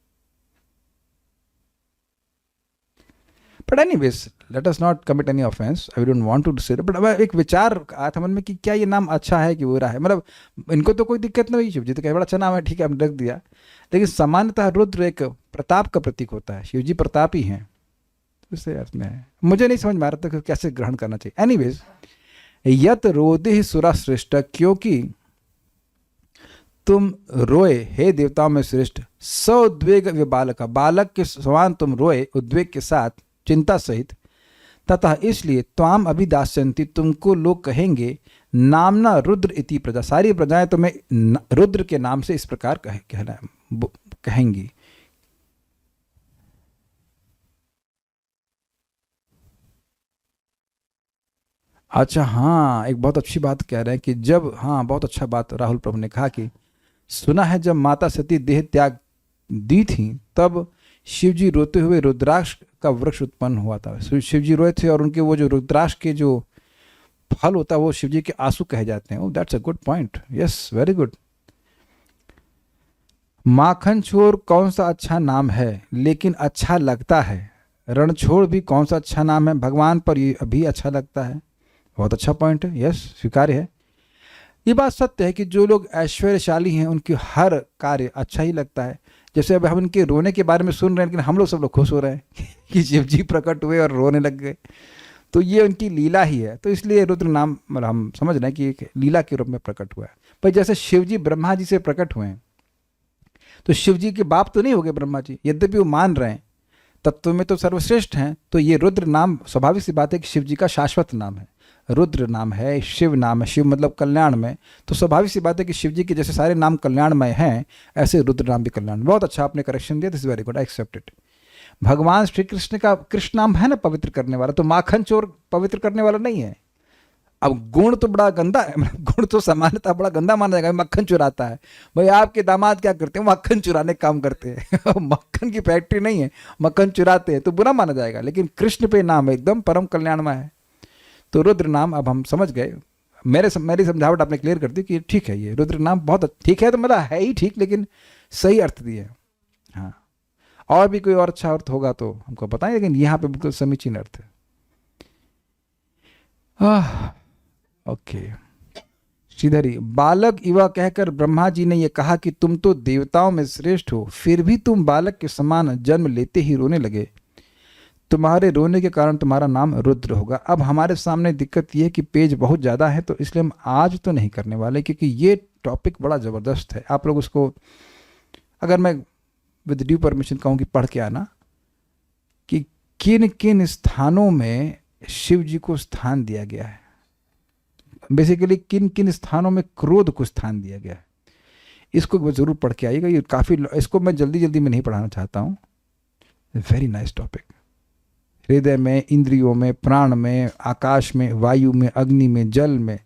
But anyways, let us not commit any offence, I don't want to say, but एक विचार आया था मन में कि क्या ये नाम अच्छा है कि बुरा है। मतलब इनको तो कोई दिक्कत नहीं, शिव जी तो कहे बड़ा अच्छा नाम है, ठीक है हमने रख दिया, लेकिन सामान्यतः रुद्र एक प्रताप का प्रतीक होता है, शिव जी प्रतापी हैं, तो इसे अर्थ में है। मुझे नहीं समझ में आ रहा था कि कैसे ग्रहण करना चाहिए। एनीवेज, यत रोदे सुरा श्रेष्ठ, क्योंकि तुम रोए हे देवताओं में श्रेष्ठ, सौद्वेग बालक, बालक के समान तुम रोए उद्वेग के साथ, चिंता सहित, तथा इसलिए त्वाम अभिदास्यन्ति, तुमको लोग कहेंगे नामना रुद्र इति प्रजा, सारी प्रजाएं तुम्हें रुद्र के नाम से इस प्रकार कहेंगी। अच्छा, हाँ, एक बहुत अच्छी बात कह रहे हैं कि जब, हाँ, बहुत अच्छा बात राहुल प्रभु ने कहा कि सुना है जब माता सती देह त्याग दी थी तब शिवजी रोते हुए रुद्राक्ष का वृक्ष उत्पन्न हुआ था। शिवजी रोए थे और उनके वो जो रुद्राक्ष के जो फल होता है वो शिवजी के आंसू कहे जाते हैं। Oh, that's a good point, yes, very good. माखन चोर कौन सा अच्छा नाम है लेकिन अच्छा लगता है, रणछोड़ भी कौन सा अच्छा नाम है, भगवान पर ये अभी अच्छा लगता है। बहुत अच्छा पॉइंट है, यस, स्वीकार्य है। ये बात सत्य है कि जो लोग ऐश्वर्यशाली हैं उनकी हर कार्य अच्छा ही लगता है। जैसे अब हम इनके रोने के बारे में सुन रहे हैं, लेकिन हम लोग सब लोग खुश हो रहे हैं कि शिव जी प्रकट हुए और रोने लग गए, तो ये उनकी लीला ही है। तो इसलिए रुद्र नाम मतलब हम समझ रहे हैं कि एक लीला के रूप में प्रकट हुआ है। पर जैसे शिव जी ब्रह्मा जी से प्रकट हुए हैं, तो शिव जी के बाप तो नहीं हो गए ब्रह्मा जी, यद्यपि वो मान रहे हैं तत्व में तो सर्वश्रेष्ठ हैं, तो ये रुद्र नाम स्वाभाविक सी बात है कि शिव जी का शाश्वत नाम है, रुद्र नाम है, शिव नाम है, शिव मतलब कल्याण में, तो स्वाभाविक सी बात है कि शिव जी के जैसे सारे नाम कल्याणमय हैं ऐसे रुद्र नाम भी कल्याण। बहुत अच्छा आपने करेक्शन दिया, this very good, I accept it. भगवान श्री कृष्ण का कृष्ण नाम है ना पवित्र करने वाला, तो माखन चोर पवित्र करने वाला नहीं है। अब गुण तो बड़ा गंदा है, गुण तो सामान्यतः बड़ा गंदा माना जाएगा, मक्खन चुराता है। भाई आपके दामाद क्या करते हैं, मक्खन चुराने का काम करते हैं मक्खन की फैक्ट्री नहीं है, मक्खन चुराते हैं, तो बुरा माना जाएगा। लेकिन कृष्ण पे नाम एकदम परम कल्याणमय है, तो रुद्र नाम अब हम समझ गए। मेरी समझावट आपने क्लियर कर दी कि ठीक है, ये रुद्र नाम बहुत ठीक है, तो मतलब है ही ठीक, लेकिन सही अर्थ दिए। हाँ, और भी कोई और अच्छा अर्थ होगा तो हमको बताएं, लेकिन यहाँ पे बिल्कुल समीचीन अर्थ है। ओके, श्रीधरी, बालक युवा कहकर ब्रह्मा जी ने यह कहा कि तुम तो देवताओं में श्रेष्ठ हो, फिर भी तुम बालक के समान जन्म लेते ही रोने लगे। तुम्हारे रोने के कारण तुम्हारा नाम रुद्र होगा। अब हमारे सामने दिक्कत यह है कि पेज बहुत ज़्यादा है, तो इसलिए हम आज तो नहीं करने वाले, क्योंकि ये टॉपिक बड़ा ज़बरदस्त है। आप लोग उसको, अगर मैं विद ड्यू परमिशन कहूँ कि पढ़ के आना कि किन किन स्थानों में शिव जी को स्थान दिया गया है, बेसिकली किन किन स्थानों में क्रोध को स्थान दिया गया है, इसको ज़रूर पढ़ के आइएगा। ये काफ़ी, इसको मैं जल्दी जल्दी में नहीं पढ़ाना चाहता हूँ। Very nice topic. हृदय में, इंद्रियों में, प्राण में, आकाश में, वायु में, अग्नि में, जल में,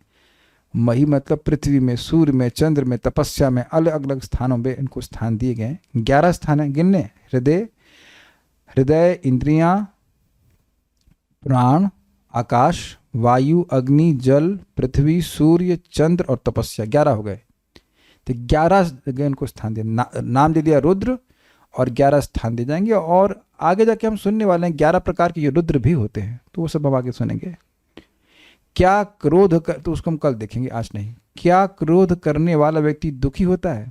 मही मतलब पृथ्वी में, सूर्य में, चंद्र में, तपस्या में, अलग अलग स्थानों में इनको स्थान दिए गए। 11 स्थान हैं, गिनने, हृदय, इंद्रियां, प्राण, आकाश, वायु, अग्नि, जल, पृथ्वी, सूर्य, चंद्र और तपस्या, 11 हो गए। तो 11 जगह इनको स्थान दिया, नाम दे दिया रुद्र, और 11 स्थान दे जाएंगे। और आगे जाके हम सुनने वाले हैं 11 प्रकार के ये रुद्र भी होते हैं, तो वो सब हम आगे सुनेंगे। क्या क्रोध कर, तो उसको हम कल देखेंगे, आज नहीं। क्या क्रोध करने वाला व्यक्ति दुखी होता है?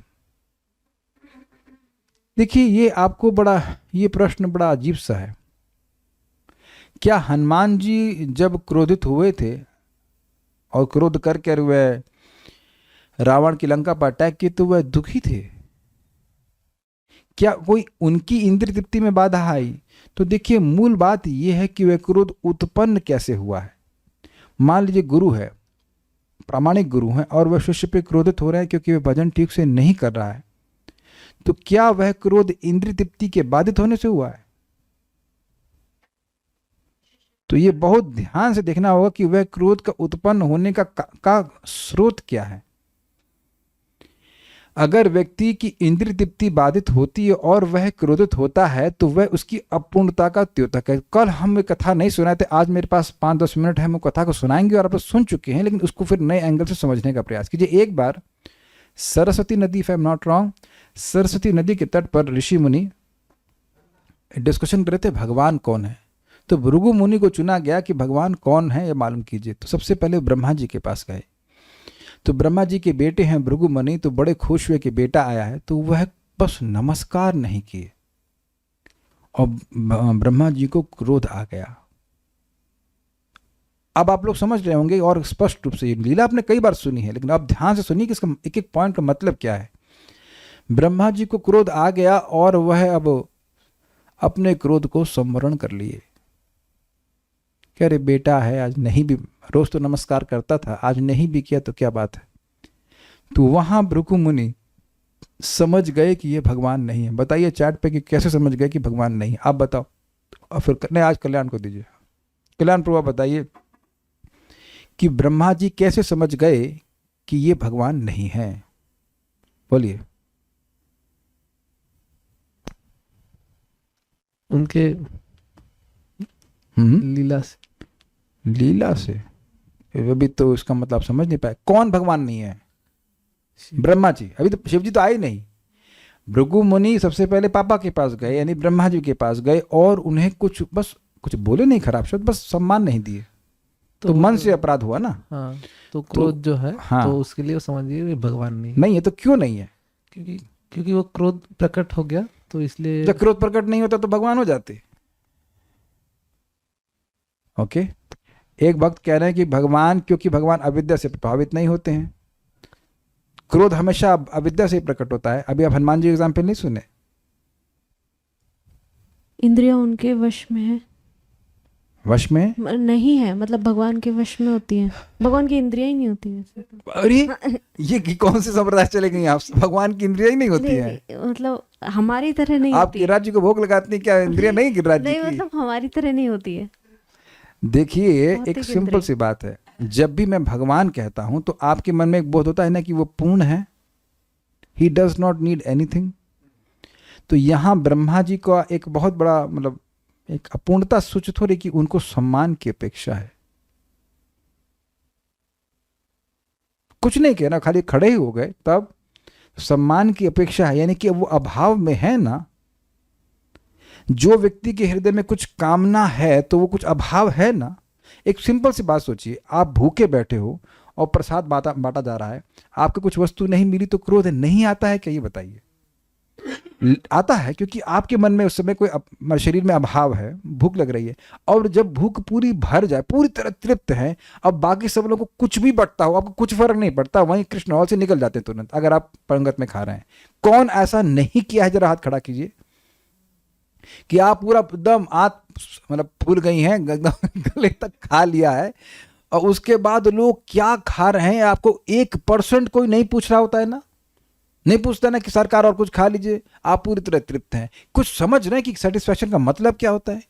देखिए, ये आपको बड़ा, ये प्रश्न बड़ा अजीब सा है। क्या हनुमान जी जब क्रोधित हुए थे और क्रोध करके वह रावण की लंका पर अटैक किए, तो वह दुखी थे? क्या कोई उनकी इंद्रिय तृप्ति में बाधा आई? तो देखिए, मूल बात यह है कि वह क्रोध उत्पन्न कैसे हुआ है। मान लीजिए गुरु है, प्रामाणिक गुरु है, और वह शिष्य पे क्रोधित हो रहे हैं क्योंकि वह भजन ठीक से नहीं कर रहा है, तो क्या वह क्रोध इंद्रिय तृप्ति के बाधित होने से हुआ है? तो ये बहुत ध्यान से देखना होगा कि वह क्रोध का उत्पन्न होने का स्रोत क्या है। अगर व्यक्ति की इंद्रिय तृप्ति बाधित होती है और वह क्रोधित होता है, तो वह उसकी अपूर्णता का द्योतक है। कल हम कथा नहीं सुनाए थे, आज मेरे पास 5-10 मिनट है, हम कथा को सुनाएंगे और आप लोग सुन चुके हैं, लेकिन उसको फिर नए एंगल से समझने का प्रयास कीजिए। एक बार सरस्वती नदी, if I am not wrong, Saraswati नदी के तट पर ऋषि मुनि डिस्कशन कर रहे थे भगवान कौन है। तो भृगु मुनि को चुना गया कि भगवान कौन है ये मालूम कीजिए। तो सबसे पहले ब्रह्मा जी के पास गए। तो ब्रह्मा जी के बेटे हैं भृगु मुनि, तो बड़े खुश हुए कि बेटा आया है, तो वह बस नमस्कार नहीं किए और ब्रह्मा जी को क्रोध आ गया। अब आप लोग समझ रहे होंगे, और स्पष्ट रूप से ये लीला आपने कई बार सुनी है, लेकिन अब ध्यान से सुनिए कि इसका एक एक पॉइंट का मतलब क्या है। ब्रह्मा जी को क्रोध आ गया और वह अब अपने क्रोध को संवरण कर लिए। कह रहे बेटा है, आज नहीं भी, रोज तो नमस्कार करता था, आज नहीं भी किया तो क्या बात है। तो वहां भृगु मुनि समझ गए कि ये भगवान नहीं है। बताइए चैट पे कि कैसे समझ गए कि भगवान नहीं है, आप बताओ। और फिर नहीं, आज कल्याण को दीजिए। कल्याण प्रभु बताइए कि ब्रह्मा जी कैसे समझ गए कि ये भगवान नहीं है, बोलिए। उनके लीला से। लीला से? अभी तो इसका मतलब समझ नहीं पाए। कौन भगवान नहीं है? ब्रह्मा जी। अभी तो शिव जी तो आए नहीं। भृगु मुनि सबसे पहले पापा के पास गए, यानी ब्रह्मा जी के पास गए, और उन्हें कुछ बोले नहीं खराब शब्द, बस सम्मान नहीं दिए। तो मन से अपराध हुआ ना। हाँ, तो क्रोध जो है, हाँ, तो उसके लिए वो समझिए भगवान नहीं नहीं है। तो क्यों नहीं है? क्योंकि वो क्रोध प्रकट हो गया, तो इसलिए। जब क्रोध प्रकट नहीं होता तो भगवान हो जाते। ओके। एक भक्त कह रहे हैं कि भगवान, क्योंकि भगवान अविद्या से प्रभावित नहीं होते हैं। क्रोध हमेशा अविद्या से ही प्रकट होता है। अभी आप हनुमान जी एग्जाम्पल नहीं सुने? इंद्रियां उनके वश में है। वश में नहीं है, मतलब भगवान के वश में होती हैं। भगवान की इंद्रियां ही नहीं होती हैं ऐसे तो। अरे ये कौन से संप्रदाय चले गई आप? भगवान की इंद्रियां ही नहीं होती नहीं, है? नहीं, मतलब हमारी तरह नहीं आप होती है। गिरिराज जी को भोग लगाते हैं, क्या इंद्रियां नहीं गिरिराज जी नहीं, की? मतलब हमारी तरह नहीं होती है। देखिए, एक भौतिक सिंपल इंद्रिय। सी बात है। जब भी मैं भगवान कहता हूं तो आपके मन में एक बोध होता है ना कि वो पूर्ण है, he does not need anything. तो यहां ब्रह्मा जी का एक बहुत बड़ा, मतलब एक अपूर्णता सूचित हो रही कि उनको सम्मान की अपेक्षा है। कुछ नहीं कहना, खाली खड़े ही हो गए, तब सम्मान की अपेक्षा है, यानी कि वो अभाव में है ना। जो व्यक्ति के हृदय में कुछ कामना है तो वो कुछ अभाव है ना। एक सिंपल सी बात सोचिए, आप भूखे बैठे हो और प्रसाद बांटा जा रहा है, आपको कुछ वस्तु नहीं मिली तो क्रोध नहीं आता है क्या? ये बताइए। आता है, क्योंकि आपके मन में उस समय कोई शरीर में अभाव है, भूख लग रही है। और जब भूख पूरी भर जाए, पूरी तरह तृप्त है, अब बाकी सब लोगों को कुछ भी बटता हो, आपको कुछ फर्क नहीं पड़ता, वहीं कृष्ण हॉल से निकल जाते हैं तुरंत, अगर आप पंगत में खा रहे हैं। कौन ऐसा नहीं किया है? जरा हाथ खड़ा कीजिए कि आप पूरा एकदम मतलब फूल गई हैं, एकदम गले तक खा लिया है, और उसके बाद लोग क्या खा रहे हैं आपको 1% कोई नहीं पूछ रहा होता है ना। नहीं पूछता ना कि सरकार और कुछ खा लीजिए, आप पूरी तरह तृप्त हैं। कुछ समझ रहे हैं कि सेटिस्फैक्शन का मतलब क्या होता है?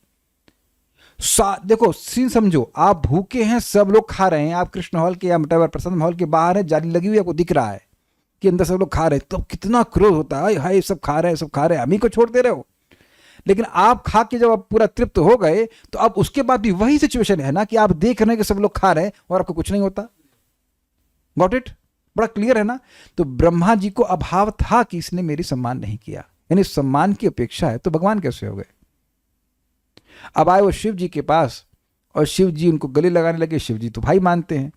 देखो सीन समझो, आप भूखे हैं, सब लोग खा रहे हैं, आप कृष्ण हॉल के या मटेवर प्रसन्न हॉल के बाहर है, जाली लगी हुई, आपको दिख रहा है कि अंदर सब लोग खा रहे हैं, तो कितना क्रोध होता है, हाय सब खा रहे हैं, सब खा रहे हैं, हम ही को छोड़ दे रहे हो। लेकिन आप खा के जब आप पूरा तृप्त हो गए, तो अब उसके बाद भी वही सिचुएशन है ना कि आप देख रहे हैं कि सब लोग खा रहे हैं और आपको कुछ नहीं होता। Got it? बड़ा क्लियर है ना। तो ब्रह्मा जी को अभाव था कि इसने मेरी सम्मान नहीं किया, यानी सम्मान की अपेक्षा है, तो भगवान कैसे हो गए? अब आए वो शिव जी के पास, और शिव जी उनको गले लगाने लगे। शिव जी तो भाई मानते हैं,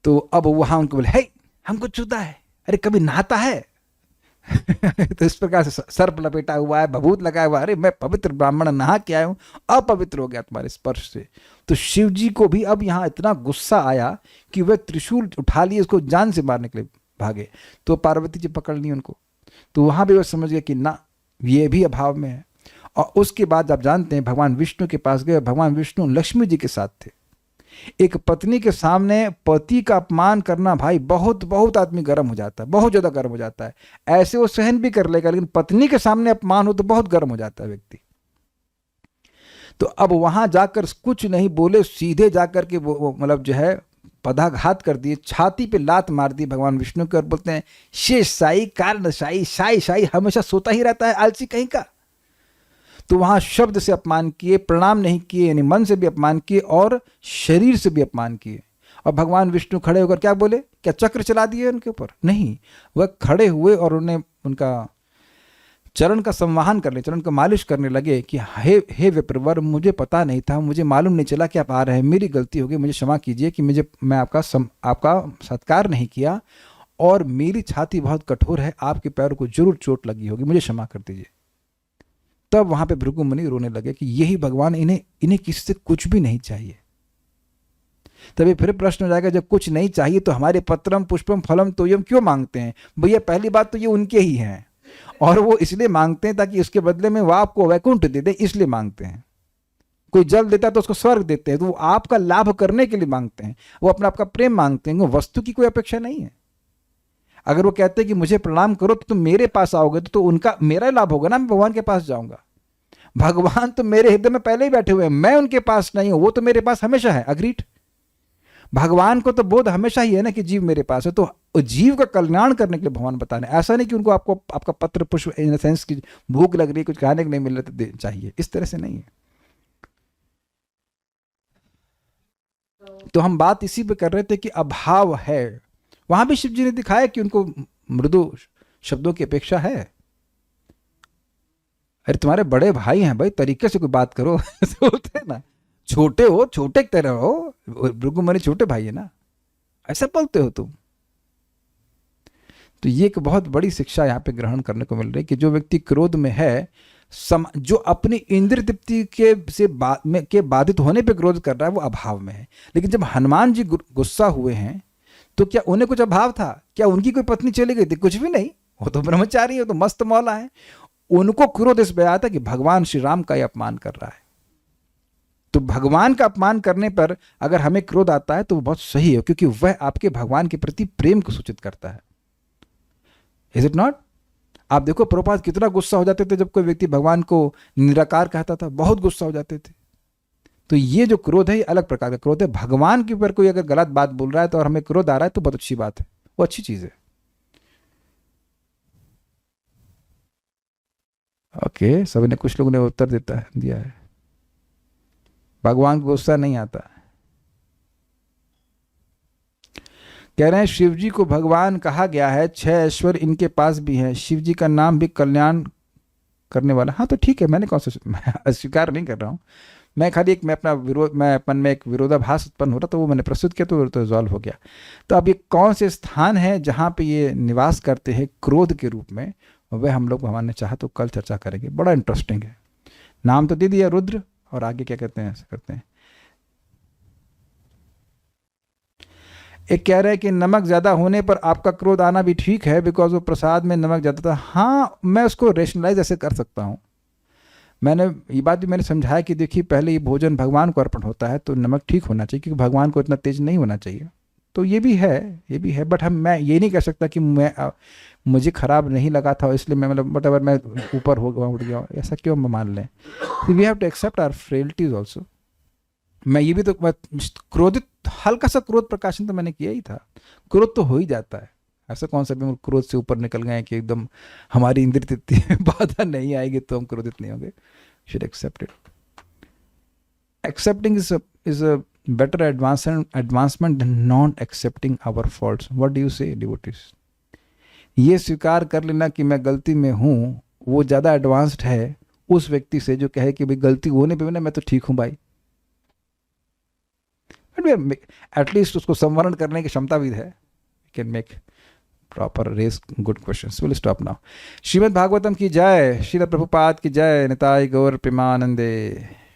तो अब वहां उनको बोले, हे हमको छूता है, अरे कभी नहाता है? तो इस प्रकार से सर्प लपेटा हुआ है, भभूत लगाया हुआ, अरे मैं पवित्र ब्राह्मण नहा के आया हूं, अपवित्र हो गया तुम्हारे स्पर्श से। तो शिव जी को भी अब यहां इतना गुस्सा आया कि वह त्रिशूल उठा लिए, उसको जान से मारने के लिए भागे। तो पार्वती जी पकड़ ली उनको। तो वहां भी वह समझ गए कि ना, ये भी अभाव में है। और उसके बाद आप जानते हैं भगवान विष्णु के पास गए। भगवान विष्णु लक्ष्मी जी के साथ थे। एक पत्नी के सामने पति का अपमान करना, भाई बहुत बहुत आदमी गर्म हो जाता है, बहुत ज्यादा गर्म हो जाता है। ऐसे वो सहन भी कर लेगा, लेकिन पत्नी के सामने अपमान हो तो बहुत गर्म हो जाता है व्यक्ति। तो अब वहां जाकर कुछ नहीं बोले, सीधे जाकर के वो मतलब जो है पदाघात कर दिए, छाती पे लात मार दी भगवान विष्णु के, और बोलते हैं शेष साई कारण साई, साई साई हमेशा सोता ही रहता है, आलसी कहीं का। तो वहां शब्द से अपमान किए, प्रणाम नहीं किए, यानी मन से भी अपमान किए और शरीर से भी अपमान किए। और भगवान विष्णु खड़े होकर क्या बोले? क्या चक्र चला दिए उनके ऊपर? नहीं, वह खड़े हुए और उन्हें उनका चरण का संवाहन करने, चरण का मालिश करने लगे कि हे विप्रवर, मुझे पता नहीं था, मुझे मालूम नहीं चला कि आप आ रहे हैं, मेरी गलती हो गई, मुझे क्षमा कीजिए कि मैं आपका सत्कार नहीं किया, और मेरी छाती बहुत कठोर है, आपके पैरों को जरूर चोट लगी होगी, मुझे क्षमा कर दीजिए। तब वहां पे भृगु मुनि रोने लगे कि यही भगवान, इन्हें किसी से कुछ भी नहीं चाहिए। तभी फिर प्रश्न हो जाएगा, जब कुछ नहीं चाहिए तो हमारे पत्रम पुष्पम फलम तोयम क्यों मांगते हैं? भैया पहली बात तो ये उनके ही हैं, और वो इसलिए मांगते हैं ताकि उसके बदले में वो आपको वैकुंठ दे दे, इसलिए मांगते हैं। कोई जल देता है तो उसको स्वर्ग देते हैं, तो वो आपका लाभ करने के लिए मांगते हैं, वो अपना आपका प्रेम मांगते हैं, वो वस्तु की कोई अपेक्षा नहीं है। अगर वो कहते हैं कि मुझे प्रणाम करो तो तुम मेरे पास आओगे तो उनका मेरा लाभ होगा ना, मैं भगवान के पास जाऊंगा। भगवान तो मेरे हृदय में पहले ही बैठे हुए हैं, मैं उनके पास नहीं हूं, वो तो मेरे पास हमेशा है। अग्रीड। भगवान को तो बोध हमेशा ही है ना कि जीव मेरे पास है, तो जीव का कल्याण करने के लिए भगवान बता रहे हैं। ऐसा नहीं कि उनको आपको आपका पत्र पुष्प इन सेंस की भूख लग रही है, कुछ खाने को नहीं मिल रहा तो चाहिए, इस तरह से नहीं है। तो हम बात इसी पे कर रहे थे कि अभाव है। वहां भी शिव जी ने दिखाया कि उनको मृदु शब्दों की अपेक्षा है। अरे तुम्हारे बड़े भाई हैं भाई, तरीके से कोई बात करो बोलते हैं ना, छोटे हो छोटे की तरह हो, भृगुमुनि छोटे भाई है ना, ऐसा बोलते हो तुम। तो ये एक बहुत बड़ी शिक्षा यहाँ पे ग्रहण करने को मिल रही है कि जो व्यक्ति क्रोध में है, जो अपनी इंद्रिय तृप्ति के बाधित होने पे क्रोध कर रहा है, वो अभाव में है। लेकिन जब हनुमान जी गुस्सा हुए हैं तो क्या उन्हें कुछ अभाव था? क्या उनकी कोई पत्नी चली गई थी? कुछ भी नहीं, वो तो ब्रह्मचारी है, वो तो मस्त मौला है। उनको क्रोध इस पे आया था कि भगवान श्री राम का ही अपमान कर रहा है। तो भगवान का अपमान करने पर अगर हमें क्रोध आता है तो वो बहुत सही है, क्योंकि वह आपके भगवान के प्रति प्रेम को सूचित करता है। Is it not? आप देखो प्रभुपाद कितना गुस्सा हो जाते थे जब कोई व्यक्ति भगवान को निराकार कहता था, बहुत गुस्सा हो जाते थे। तो ये जो क्रोध है ये अलग प्रकार का क्रोध है। भगवान के ऊपर कोई अगर गलत बात बोल रहा है तो और हमें क्रोध आ रहा है तो बहुत अच्छी बात है, वो अच्छी चीज है। ओके, सभी ने, कुछ लोगों ने उत्तर दिया है, भगवान को गुस्सा नहीं आता। कह रहे हैं शिव जी को भगवान कहा गया है, 6 ऐश्वर्य इनके पास भी हैं, शिव जी का नाम भी कल्याण करने वाला। हाँ तो ठीक है, मैंने कौन सा, मैं अस्वीकार नहीं कर रहा हूँ, मैं खाली एक, मैं अपन में एक विरोधाभास उत्पन्न हो रहा तो वो मैंने प्रस्तुत किया तो रिजॉल्व हो गया। तो अब ये कौन से स्थान है जहाँ पे ये निवास करते हैं क्रोध के रूप में, वह हम लोग भगवान ने चाहा तो कल चर्चा करेंगे। बड़ा इंटरेस्टिंग है। नाम तो दे दिया रुद्र, और आगे क्या कहते हैं, ऐसा करते हैं। एक कह रहे हैं कि नमक ज़्यादा होने पर आपका क्रोध आना भी ठीक है, बिकॉज वो प्रसाद में नमक ज़्यादा था। हाँ, मैं उसको रेशनलाइज ऐसे कर सकता हूँ। मैंने ये बात भी मैंने समझाया कि देखिए पहले ये भोजन भगवान को अर्पण होता है तो नमक ठीक होना चाहिए, क्योंकि भगवान को इतना तेज नहीं होना चाहिए। तो ये भी है, बट मैं ये नहीं कह सकता कि मुझे खराब नहीं लगा था इसलिए मैं, मतलब वट एवर, मैं ऊपर हो गया, उठ गया, ऐसा क्यों मैं मान लें। We have to accept our frailties also. मैं ये भी तो, क्रोधित, हल्का सा क्रोध प्रकाशन तो मैंने किया ही था, क्रोध तो हो ही जाता है। ऐसा कौन सा भी हम क्रोध से ऊपर निकल गए कि एकदम हमारी इंद्रिय तृप्ति में बाधा नहीं आएगी तो हम क्रोधित नहीं होंगे। Should accept it. Accepting is a better advancement than not accepting our faults. What do you say, devotees? ये स्वीकार कर लेना कि मैं गलती में हूँ, वो ज़्यादा एडवांस्ड है उस व्यक्ति से जो कहे कि भाई गलती होने पे ना मैं तो ठीक हूँ भाई। एटलीस्ट उसको संवरण करने की क्षमता भी है। Can make proper raise good questions. Will stop now. Shrimad Bhagavatam की जय, श्रील प्रभुपाद की जय, निताय गौर प्रेमानंदे।